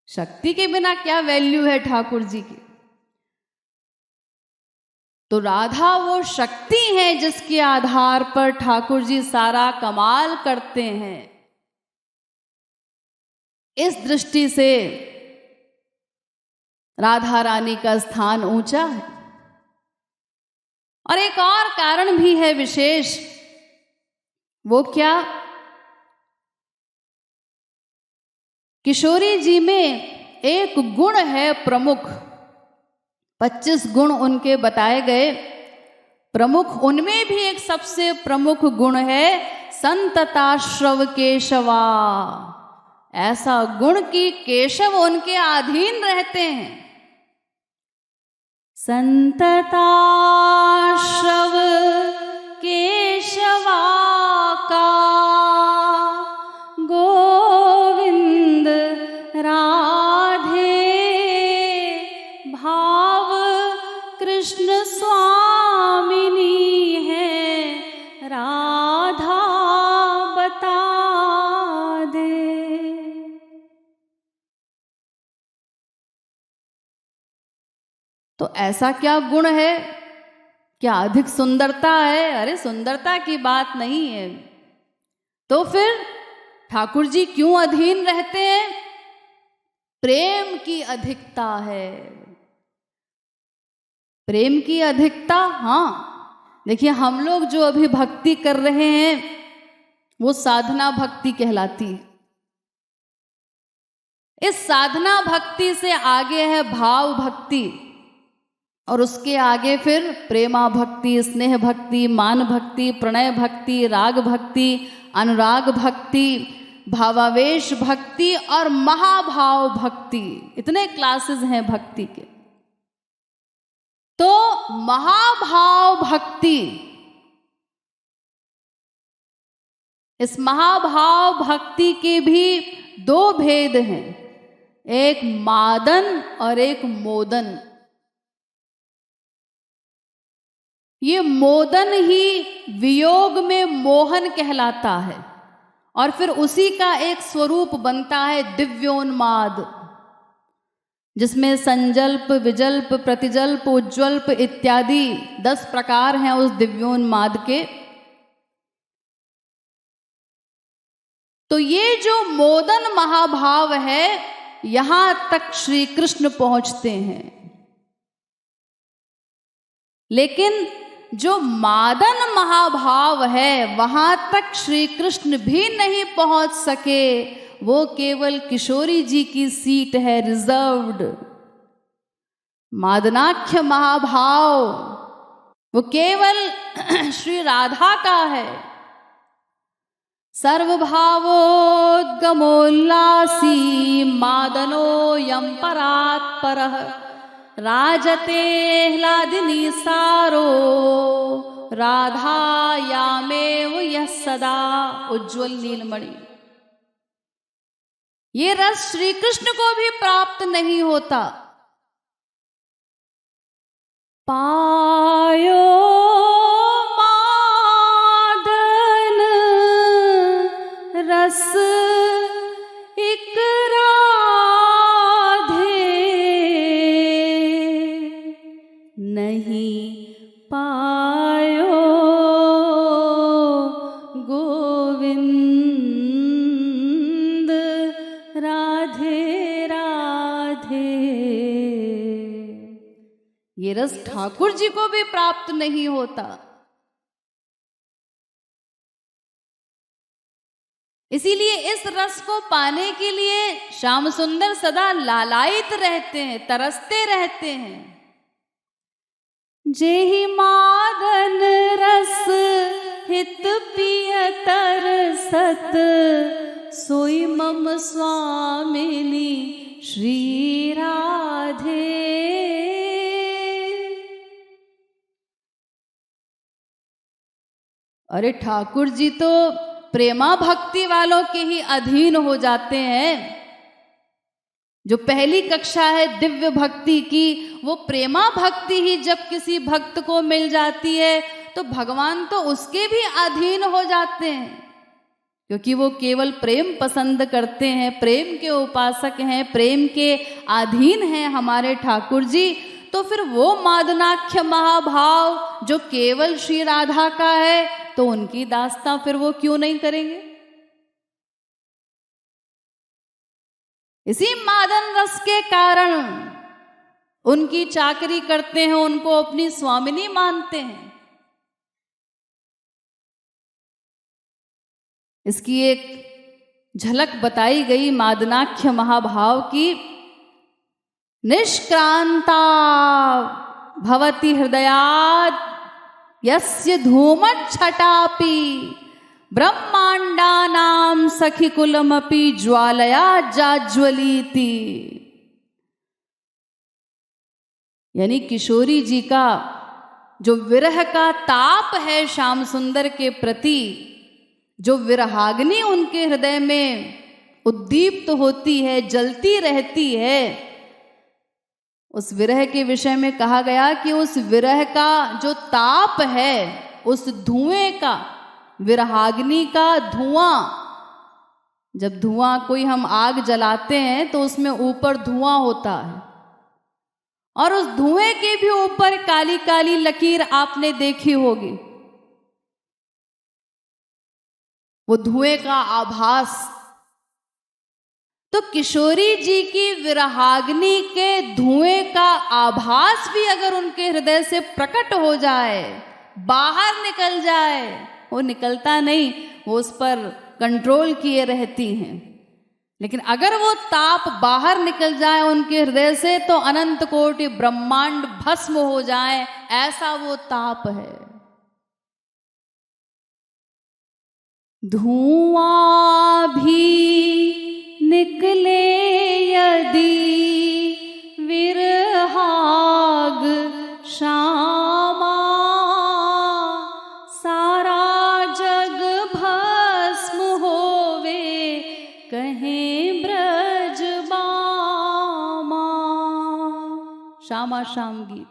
[SPEAKER 1] शक्ति के बिना क्या वैल्यू है ठाकुर जी की। तो राधा वो शक्ति है जिसके आधार पर ठाकुर जी सारा कमाल करते हैं। इस दृष्टि से राधा रानी का स्थान ऊंचा है। और एक और कारण भी है विशेष। वो क्या? किशोरी जी में एक गुण है प्रमुख। 25 गुण उनके बताए गए। प्रमुख उनमें भी एक सबसे प्रमुख गुण है संतताश्रव केशवा। ऐसा गुण कि केशव उनके अधीन रहते हैं। संतताश्रव केशवा का गोविंद राधे भाव कृष्ण स्वामिनी है राधा बता दे। तो ऐसा क्या गुण है? क्या अधिक सुंदरता है? अरे सुंदरता की बात नहीं है। तो फिर ठाकुर जी क्यों अधीन रहते हैं? प्रेम की अधिकता है। प्रेम की अधिकता। हाँ, देखिए हम लोग जो अभी भक्ति कर रहे हैं वो साधना भक्ति कहलाती है। इस साधना भक्ति से आगे है भाव भक्ति, और उसके आगे फिर प्रेमा भक्ति, स्नेह भक्ति, मान भक्ति, प्रणय भक्ति, राग भक्ति, अनुराग भक्ति, भावावेश भक्ति और महाभाव भक्ति। इतने क्लासेस हैं भक्ति के। तो महाभाव भक्ति, इस महाभाव भक्ति के भी 2 भेद हैं, एक मादन और एक मोदन। ये मोदन ही वियोग में मोहन कहलाता है, और फिर उसी का एक स्वरूप बनता है दिव्योन्माद, जिसमें संजल्प, विजल्प, प्रतिजल्प, उज्ज्वल्प इत्यादि 10 प्रकार हैं उस दिव्योन्माद के। तो ये जो मोदन महाभाव है, यहां तक श्री कृष्ण पहुंचते हैं। लेकिन जो मादन महाभाव है वहां तक श्री कृष्ण भी नहीं पहुंच सके। वो केवल किशोरी जी की सीट है, रिजर्व्ड। मादनाख्य महाभाव वो केवल श्री राधा का है। सर्वभावोद्गमोल्लासी मादनो यम परात्परः राजते ह्लादिनी सारो राधायामेव यः सदा। उज्ज्वल नीलमणि। ये रस श्री कृष्ण को भी प्राप्त नहीं होता। पायो मादन रस इक राधे नहीं पायो गोविंद राधे राधे। ये रस ठाकुर जी को भी प्राप्त नहीं होता। इसीलिए इस रस को पाने के लिए श्याम सुंदर सदा लालायित रहते हैं, तरसते रहते हैं। जेहि मादन रस हित पिय तरसत, सोई मम स्वामिनी श्री राधे। अरे ठाकुर जी तो प्रेमा भक्ति वालों के ही अधीन हो जाते हैं। जो पहली कक्षा है दिव्य भक्ति की, वो प्रेमा भक्ति ही जब किसी भक्त को मिल जाती है तो भगवान तो उसके भी अधीन हो जाते हैं, क्योंकि वो केवल प्रेम पसंद करते हैं, प्रेम के उपासक हैं, प्रेम के अधीन हैं हमारे ठाकुर जी। तो फिर वो मादनाख्य महाभाव जो केवल श्री राधा का है, तो उनकी दास्तां फिर वो क्यों नहीं करेंगे। इसी मादन रस के कारण उनकी चाकरी करते हैं, उनको अपनी स्वामिनी मानते हैं। इसकी एक झलक बताई गई मादनाख्य महाभाव की। निष्क्रांता भवति हृदयात् यस्य धूमच्छटापि, ब्रह्मांडानां सखिकुलमपि ज्वालया जाज्वलीति। यानी किशोरी जी का जो विरह का ताप है श्याम सुंदर के प्रति, जो विरहाग्नि उनके हृदय में उद्दीप्त होती है, जलती रहती है, उस विरह के विषय में कहा गया कि उस विरह का जो ताप है, उस धुएं का, विरहाग्नि का धुआं, जब धुआं कोई हम आग जलाते हैं तो उसमें ऊपर धुआं होता है, और उस धुएं के भी ऊपर काली काली लकीर आपने देखी होगी, वो धुएं का आभास। तो किशोरी जी की विरहाग्नि के धुएं का आभास भी अगर उनके हृदय से प्रकट हो जाए, बाहर निकल जाए, वो निकलता नहीं, वो उस पर कंट्रोल किए रहती हैं, लेकिन अगर वो ताप बाहर निकल जाए उनके हृदय से तो अनंत कोटि ब्रह्मांड भस्म हो जाए, ऐसा वो ताप है। धुआं भी निकले यदि विरहाग श्यामा, सारा जग भस्म होवे कहें ब्रज बामा। श्यामा श्याम गीत।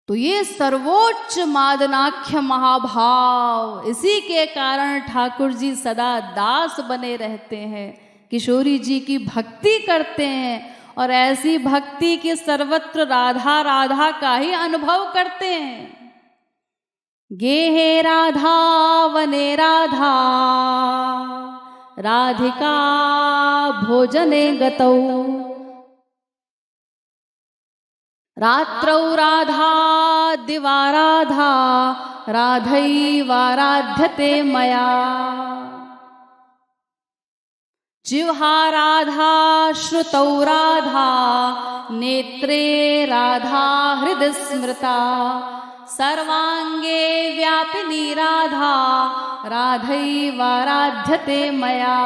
[SPEAKER 1] तो ये सर्वोच्च मादनाख्य महाभाव, इसी के कारण ठाकुर जी सदा दास बने रहते हैं, किशोरी जी की भक्ति करते हैं, और ऐसी भक्ति के सर्वत्र राधा राधा का ही अनुभव करते हैं। गेहे राधा वने राधा, राधिका भोजने गतौ, रात्रौ राधा दिवा राधा, राधैवाराध्यते मया। जिह्वा राधा श्रुतौ राधा, नेत्रे राधा हृदि स्मृता, सर्वांगे व्यापिनी राधा, राधैवाराध्यते मया।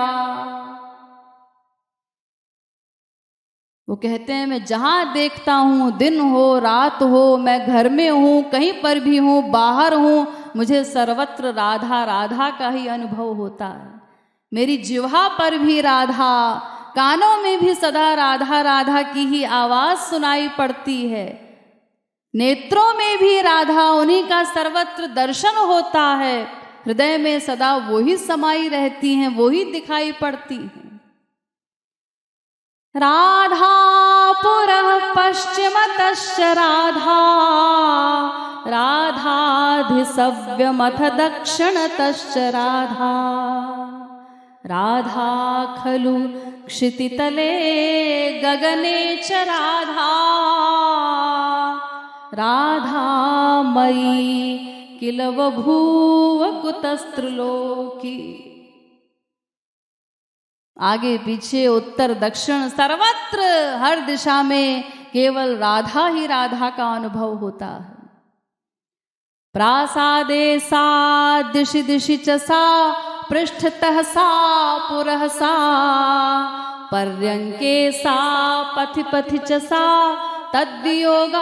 [SPEAKER 1] वो कहते हैं मैं जहाँ देखता हूँ, दिन हो रात हो, मैं घर में हूँ, कहीं पर भी हूँ, बाहर हूँ, मुझे सर्वत्र राधा राधा का ही अनुभव होता है। मेरी जिह्वा पर भी राधा, कानों में भी सदा राधा राधा की ही आवाज़ सुनाई पड़ती है, नेत्रों में भी राधा, उन्हीं का सर्वत्र दर्शन होता है, हृदय में सदा वो ही समाई रहती हैं, वो ही दिखाई पड़ती हैं। राधापुरः पश्चिमतश्च राधा, राधाधिसव्यमथ दक्षिणतश्च राधा, राधा खलु क्षितितले गगने च राधा, राधा मयि किल बभूव कुतस्त्रलोकी। आगे पीछे उत्तर दक्षिण सर्वत्र हर दिशा में केवल राधा ही राधा का अनुभव होता है। प्रासादे सा दिशि दिशि च सा पृष्ठतः सा पुरः सा पर्यंके सा पथि पथि च सा तद्वियोगातुरस्य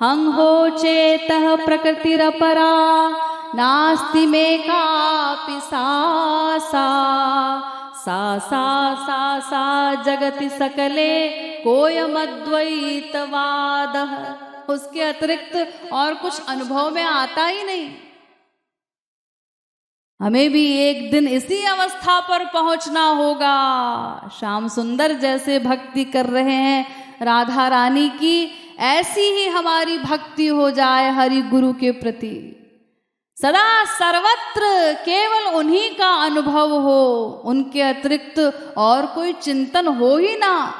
[SPEAKER 1] हंहो चेतः प्रकृतिरपरा नास्ति मे कापि सा सा जगति सकले कोयमद्वैतवादः। उसके अतिरिक्त और कुछ अनुभव में आता ही नहीं। हमें भी एक दिन इसी अवस्था पर पहुंचना होगा। श्याम सुंदर जैसे भक्ति कर रहे हैं राधा रानी की, ऐसी ही हमारी भक्ति हो जाए हरि गुरु के प्रति। सदा सर्वत्र केवल उन्हीं का अनुभव हो, उनके अतिरिक्त और कोई चिंतन हो ही ना।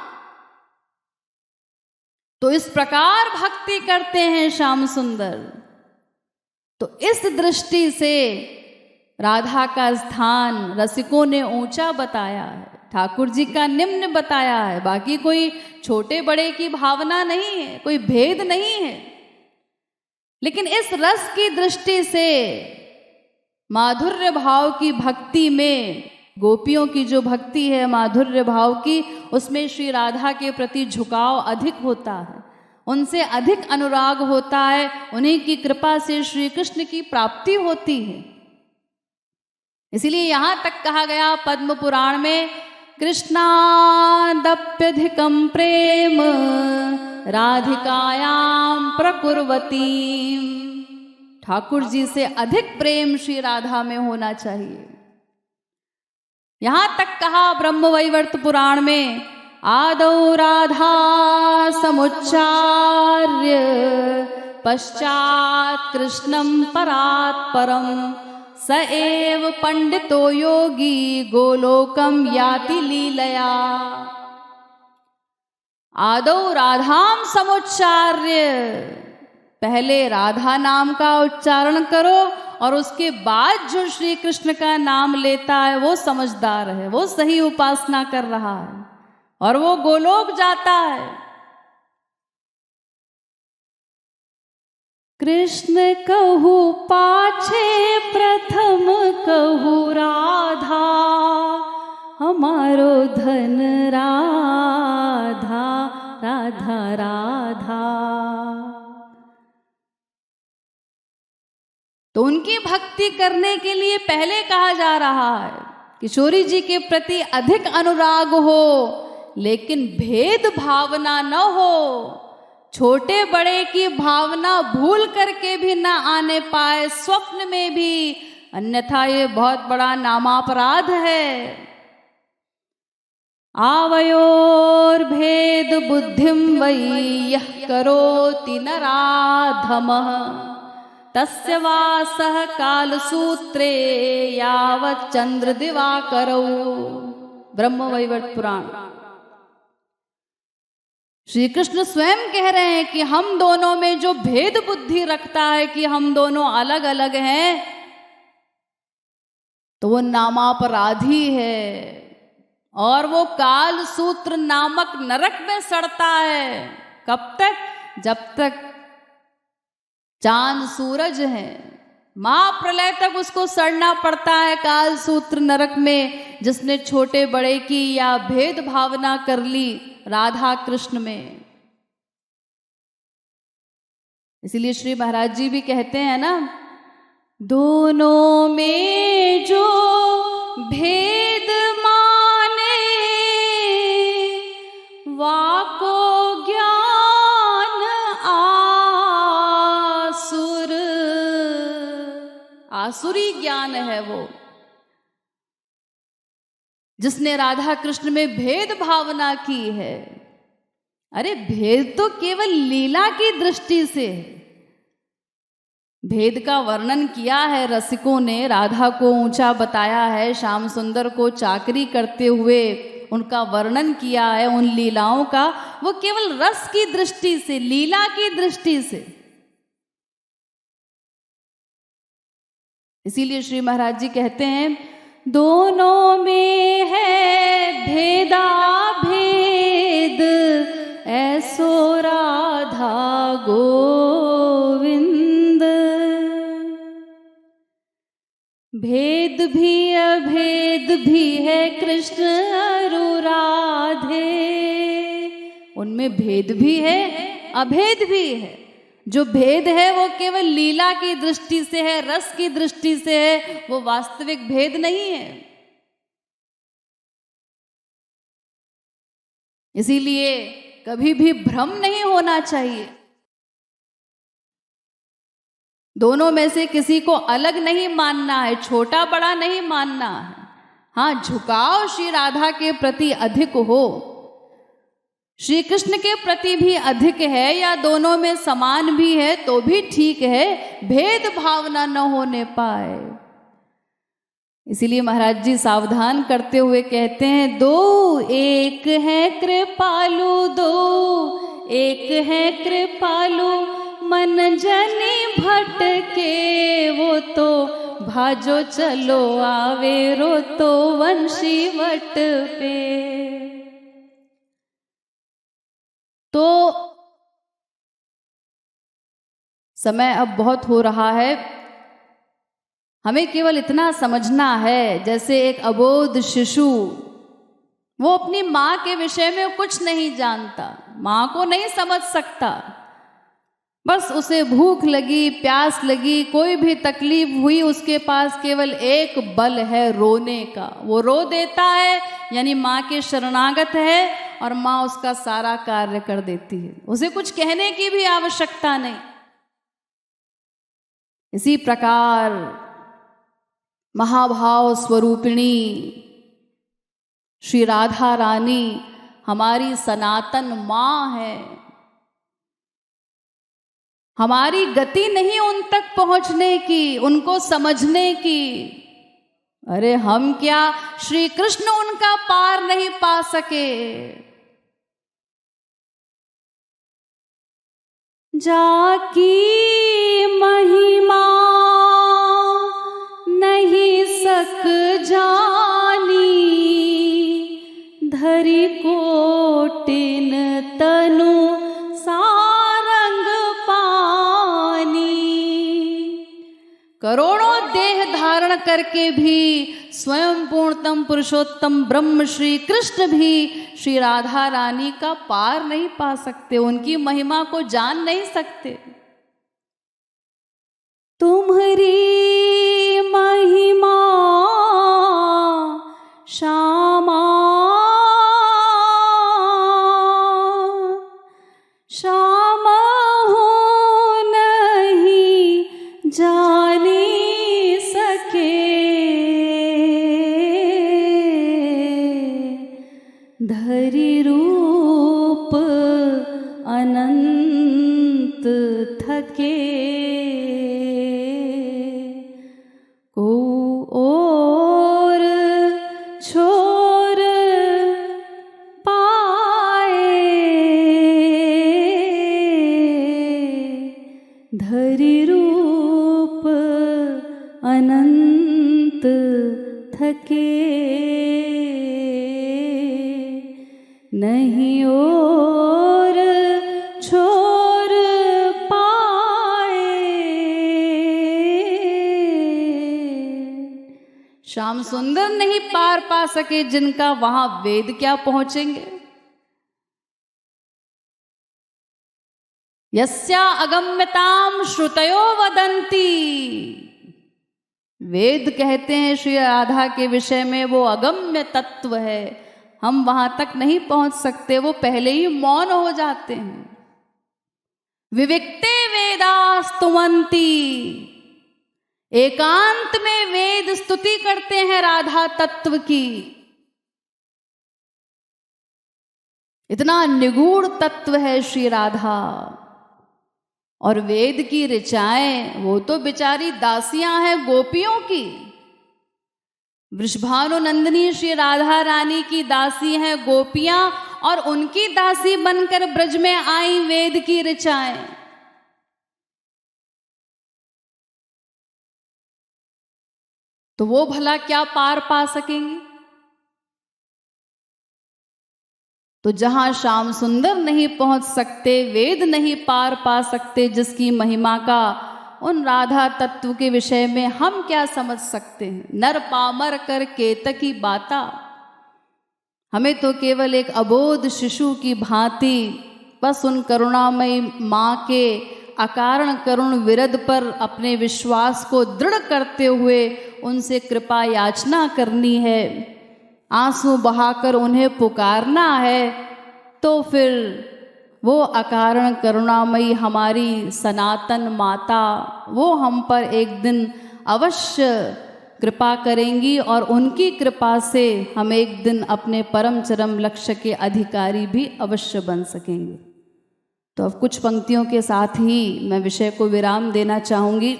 [SPEAKER 1] तो इस प्रकार भक्ति करते हैं श्याम सुंदर। तो इस दृष्टि से राधा का स्थान रसिकों ने ऊंचा बताया है, ठाकुर जी का निम्न बताया है। बाकी कोई छोटे बड़े की भावना नहीं है, कोई भेद नहीं है। लेकिन इस रस की दृष्टि से माधुर्य भाव की भक्ति में, गोपियों की जो भक्ति है माधुर्य भाव की, उसमें श्री राधा के प्रति झुकाव अधिक होता है, उनसे अधिक अनुराग होता है। उन्हीं की कृपा से श्री कृष्ण की प्राप्ति होती है। इसीलिए यहां तक कहा गया पद्म पुराण में, कृष्णादप्यधिकं प्रेम राधिकायां प्रकुर्वती। ठाकुर जी से अधिक प्रेम श्री राधा में होना चाहिए। यहां तक कहा ब्रह्मवैवर्त पुराण में, आदौ राधा समुच्चार्य पश्चात कृष्णं परात् परम स एव पंडितो योगी गोलोकम याति लीलया। आदौ राधाम समुच्चार्य, पहले राधा नाम का उच्चारण करो और उसके बाद जो श्री कृष्ण का नाम लेता है वो समझदार है, वो सही उपासना कर रहा है और वो गोलोक जाता है। कृष्ण कहू पाछे प्रथम कहू राधा, हमारो धन राधा राधा राधा। तो उनकी भक्ति करने के लिए पहले कहा जा रहा है किशोरी जी के प्रति अधिक अनुराग हो, लेकिन भेद भावना न हो, छोटे बड़े की भावना भूल करके भी न आने पाए स्वप्न में भी, अन्यथा ये बहुत बड़ा नामापराध है। आवयोर भेद बुद्धिम वै यः करोति नराधमः, तस्य वासः कालसूत्रे यावत् चंद्र दिवाकरौ। ब्रह्मवैवर्त पुराण। श्री कृष्ण स्वयं कह रहे हैं कि हम दोनों में जो भेद बुद्धि रखता है कि हम दोनों अलग अलग हैं, तो वो नामापराधी है और वो काल सूत्र नामक नरक में सड़ता है। कब तक? जब तक चांद सूरज है, महाप्रलय तक उसको सड़ना पड़ता है काल सूत्र नरक में, जिसने छोटे बड़े की या भेद भावना कर ली राधा कृष्ण में। इसीलिए श्री महाराज जी भी कहते हैं ना, दोनों में जो भेद माने वाको ज्ञान आसुर। आसुरी ज्ञान है वो, जिसने राधा कृष्ण में भेद भावना की है। अरे भेद तो केवल लीला की दृष्टि से, भेद का वर्णन किया है रसिकों ने, राधा को ऊंचा बताया है, श्याम सुंदर को चाकरी करते हुए उनका वर्णन किया है उन लीलाओं का, वो केवल रस की दृष्टि से, लीला की दृष्टि से। इसीलिए श्री महाराज जी कहते हैं, दोनों में है भेदा भेद, ऐसो राधा गोविंद। भेद भी अभेद भी है कृष्ण और राधे। उनमें भेद भी है, अभेद भी है। जो भेद है वो केवल लीला की दृष्टि से है, रस की दृष्टि से है, वो वास्तविक भेद नहीं है। इसीलिए कभी भी भ्रम नहीं होना चाहिए। दोनों में से किसी को अलग नहीं मानना है, छोटा बड़ा नहीं मानना है। हाँ, झुकाव श्री राधा के प्रति अधिक हो, श्री कृष्ण के प्रति भी अधिक है, या दोनों में समान भी है तो भी ठीक है, भेद भावना न होने पाए। इसीलिए महाराज जी सावधान करते हुए कहते हैं, दो एक है कृपालु, दो एक है कृपालु, मन जनी भटके वो तो भाजो चलो आवे रो तो वंशी वट पे। तो समय अब बहुत हो रहा है, हमें केवल इतना समझना है, जैसे एक अबोध शिशु, वो अपनी माँ के विषय में कुछ नहीं जानता, माँ को नहीं समझ सकता, बस उसे भूख लगी, प्यास लगी, कोई भी तकलीफ हुई, उसके पास केवल एक बल है रोने का। वो रो देता है, यानी माँ के शरणागत है, और माँ उसका सारा कार्य कर देती है, उसे कुछ कहने की भी आवश्यकता नहीं। इसी प्रकार महाभाव स्वरूपिणी श्री राधा रानी हमारी सनातन माँ है। हमारी गति नहीं उन तक पहुंचने की, उनको समझने की। अरे हम क्या, श्री कृष्ण उनका पार नहीं पा सके। जाकी महिमा नहीं सक जानी, धरी कोटिन तनु सारंग पानी। करोड़ों देह धारण करके भी स्वयं पूर्णतम पुरुषोत्तम ब्रह्म श्री कृष्ण भी श्री राधा रानी का पार नहीं पा सकते, उनकी महिमा को जान नहीं सकते। तुम्हारी महिमा श्यामा श्यामा हो नहीं जानी सके, धरि रूप अनंत थके। को और छोर पाए, धरि रूप अनंत थके। नहीं और छोर पाए। श्याम सुंदर नहीं पार पा सके जिनका, वहां वेद क्या पहुंचेंगे। यस्या अगम्यताम श्रुतयो वदंती। वेद कहते हैं श्री राधा के विषय में वो अगम्य तत्व है, हम वहां तक नहीं पहुंच सकते, वो पहले ही मौन हो जाते हैं। विविक्ते वेदास्तुवंती, एकांत में वेद स्तुति करते हैं राधा तत्व की। इतना निगूढ़ तत्व है श्री राधा। और वेद की ऋचाएं, वो तो बेचारी दासियां हैं गोपियों की। वृषभानुनंदिनी श्री राधा रानी की दासी हैं गोपियां, और उनकी दासी बनकर ब्रज में आई वेद की ऋचाएं। तो वो भला क्या पार पा सकेंगे? तो जहां श्याम सुंदर नहीं पहुंच सकते, वेद नहीं पार पा सकते जिसकी महिमा का, उन राधा तत्व के विषय में हम क्या समझ सकते हैं? नर पामर कर केतकी बाता। हमें तो केवल एक अबोध शिशु की भांति बस उन करुणामयी माँ के अकारण करुण विरद पर अपने विश्वास को दृढ़ करते हुए उनसे कृपा याचना करनी है, आंसू बहाकर उन्हें पुकारना है। तो फिर वो अकारण करुणामयी हमारी सनातन माता, वो हम पर एक दिन अवश्य कृपा करेंगी और उनकी कृपा से हम एक दिन अपने परम चरम लक्ष्य के अधिकारी भी अवश्य बन सकेंगे। तो अब कुछ पंक्तियों के साथ ही मैं विषय को विराम देना चाहूंगी।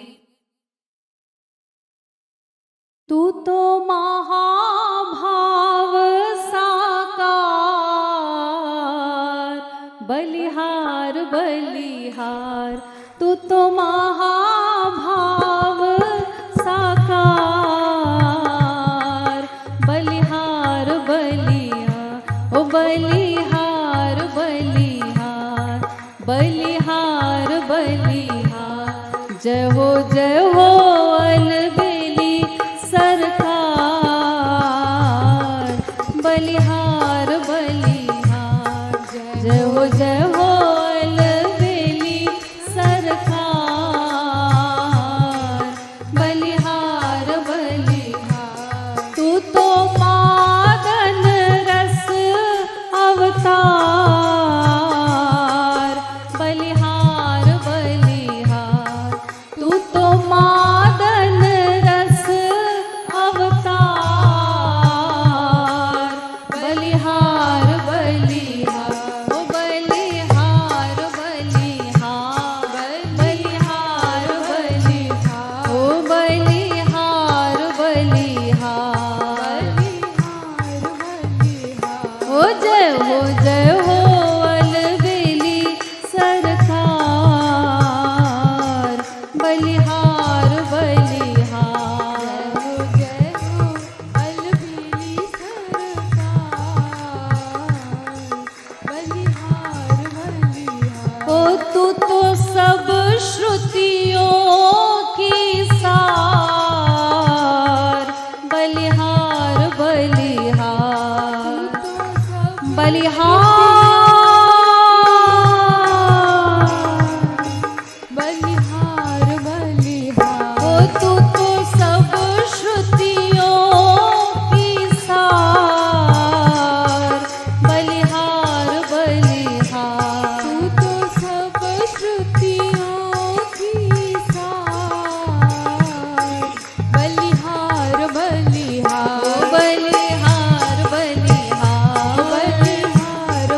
[SPEAKER 1] तू तो महाभाव साकार, बलिहार बलिहार, तू तो महाभाव साकार, बलिहार बलिहार, ओ बलिहार बलिहार, बलिहार बलिहार, जय हो अलबेली सरकार, बलिहार बलिहार, जय हो अलबेली सरकार, बलिहार बलिहार, तू तो मादन रस अवतार, बलिहार बलिहार, तू तो मादन रस अवतार, बलिहार बलिहार, ओ बलिहार बलिहार, बलिहार बलिहार, ओ बलिहार बलिहार, ओ जय हो अलबेली सरकार, बलिहार बलिहार, जय हो अलबेली सरकार, बलिहार बलिहार, ओ तू तो सब श्रुतियों की सार, बलिहार बलिहार, बलिहार बलिहार, ओ तू तो सब श्रुतियों की सार, बलिहार बलिहार, तू तो सब श्रुतियों की सार, बलिहार बलिहार, बलिहार बलिहार, बलिहार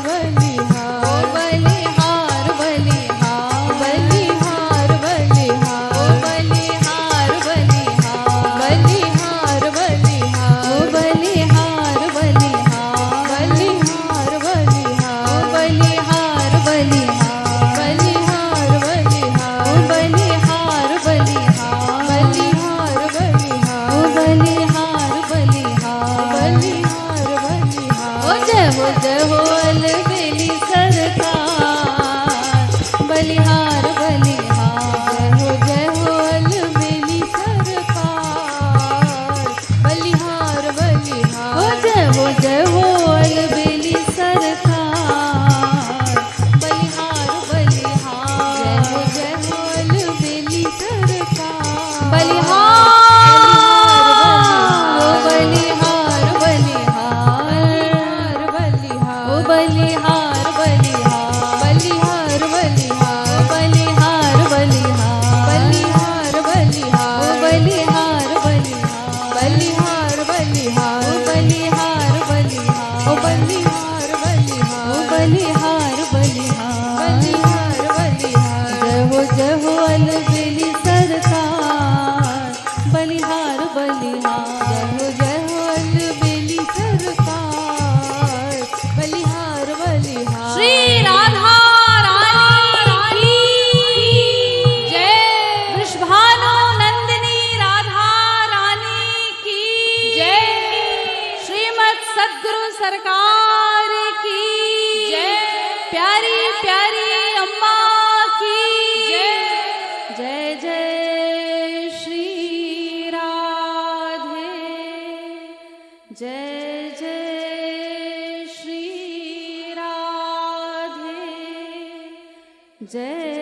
[SPEAKER 1] सद्गुरु सरकार की जय। प्यारी प्यारी अम्मा की जय। जय जय श्री राधे। जय जय श्री राधे। जय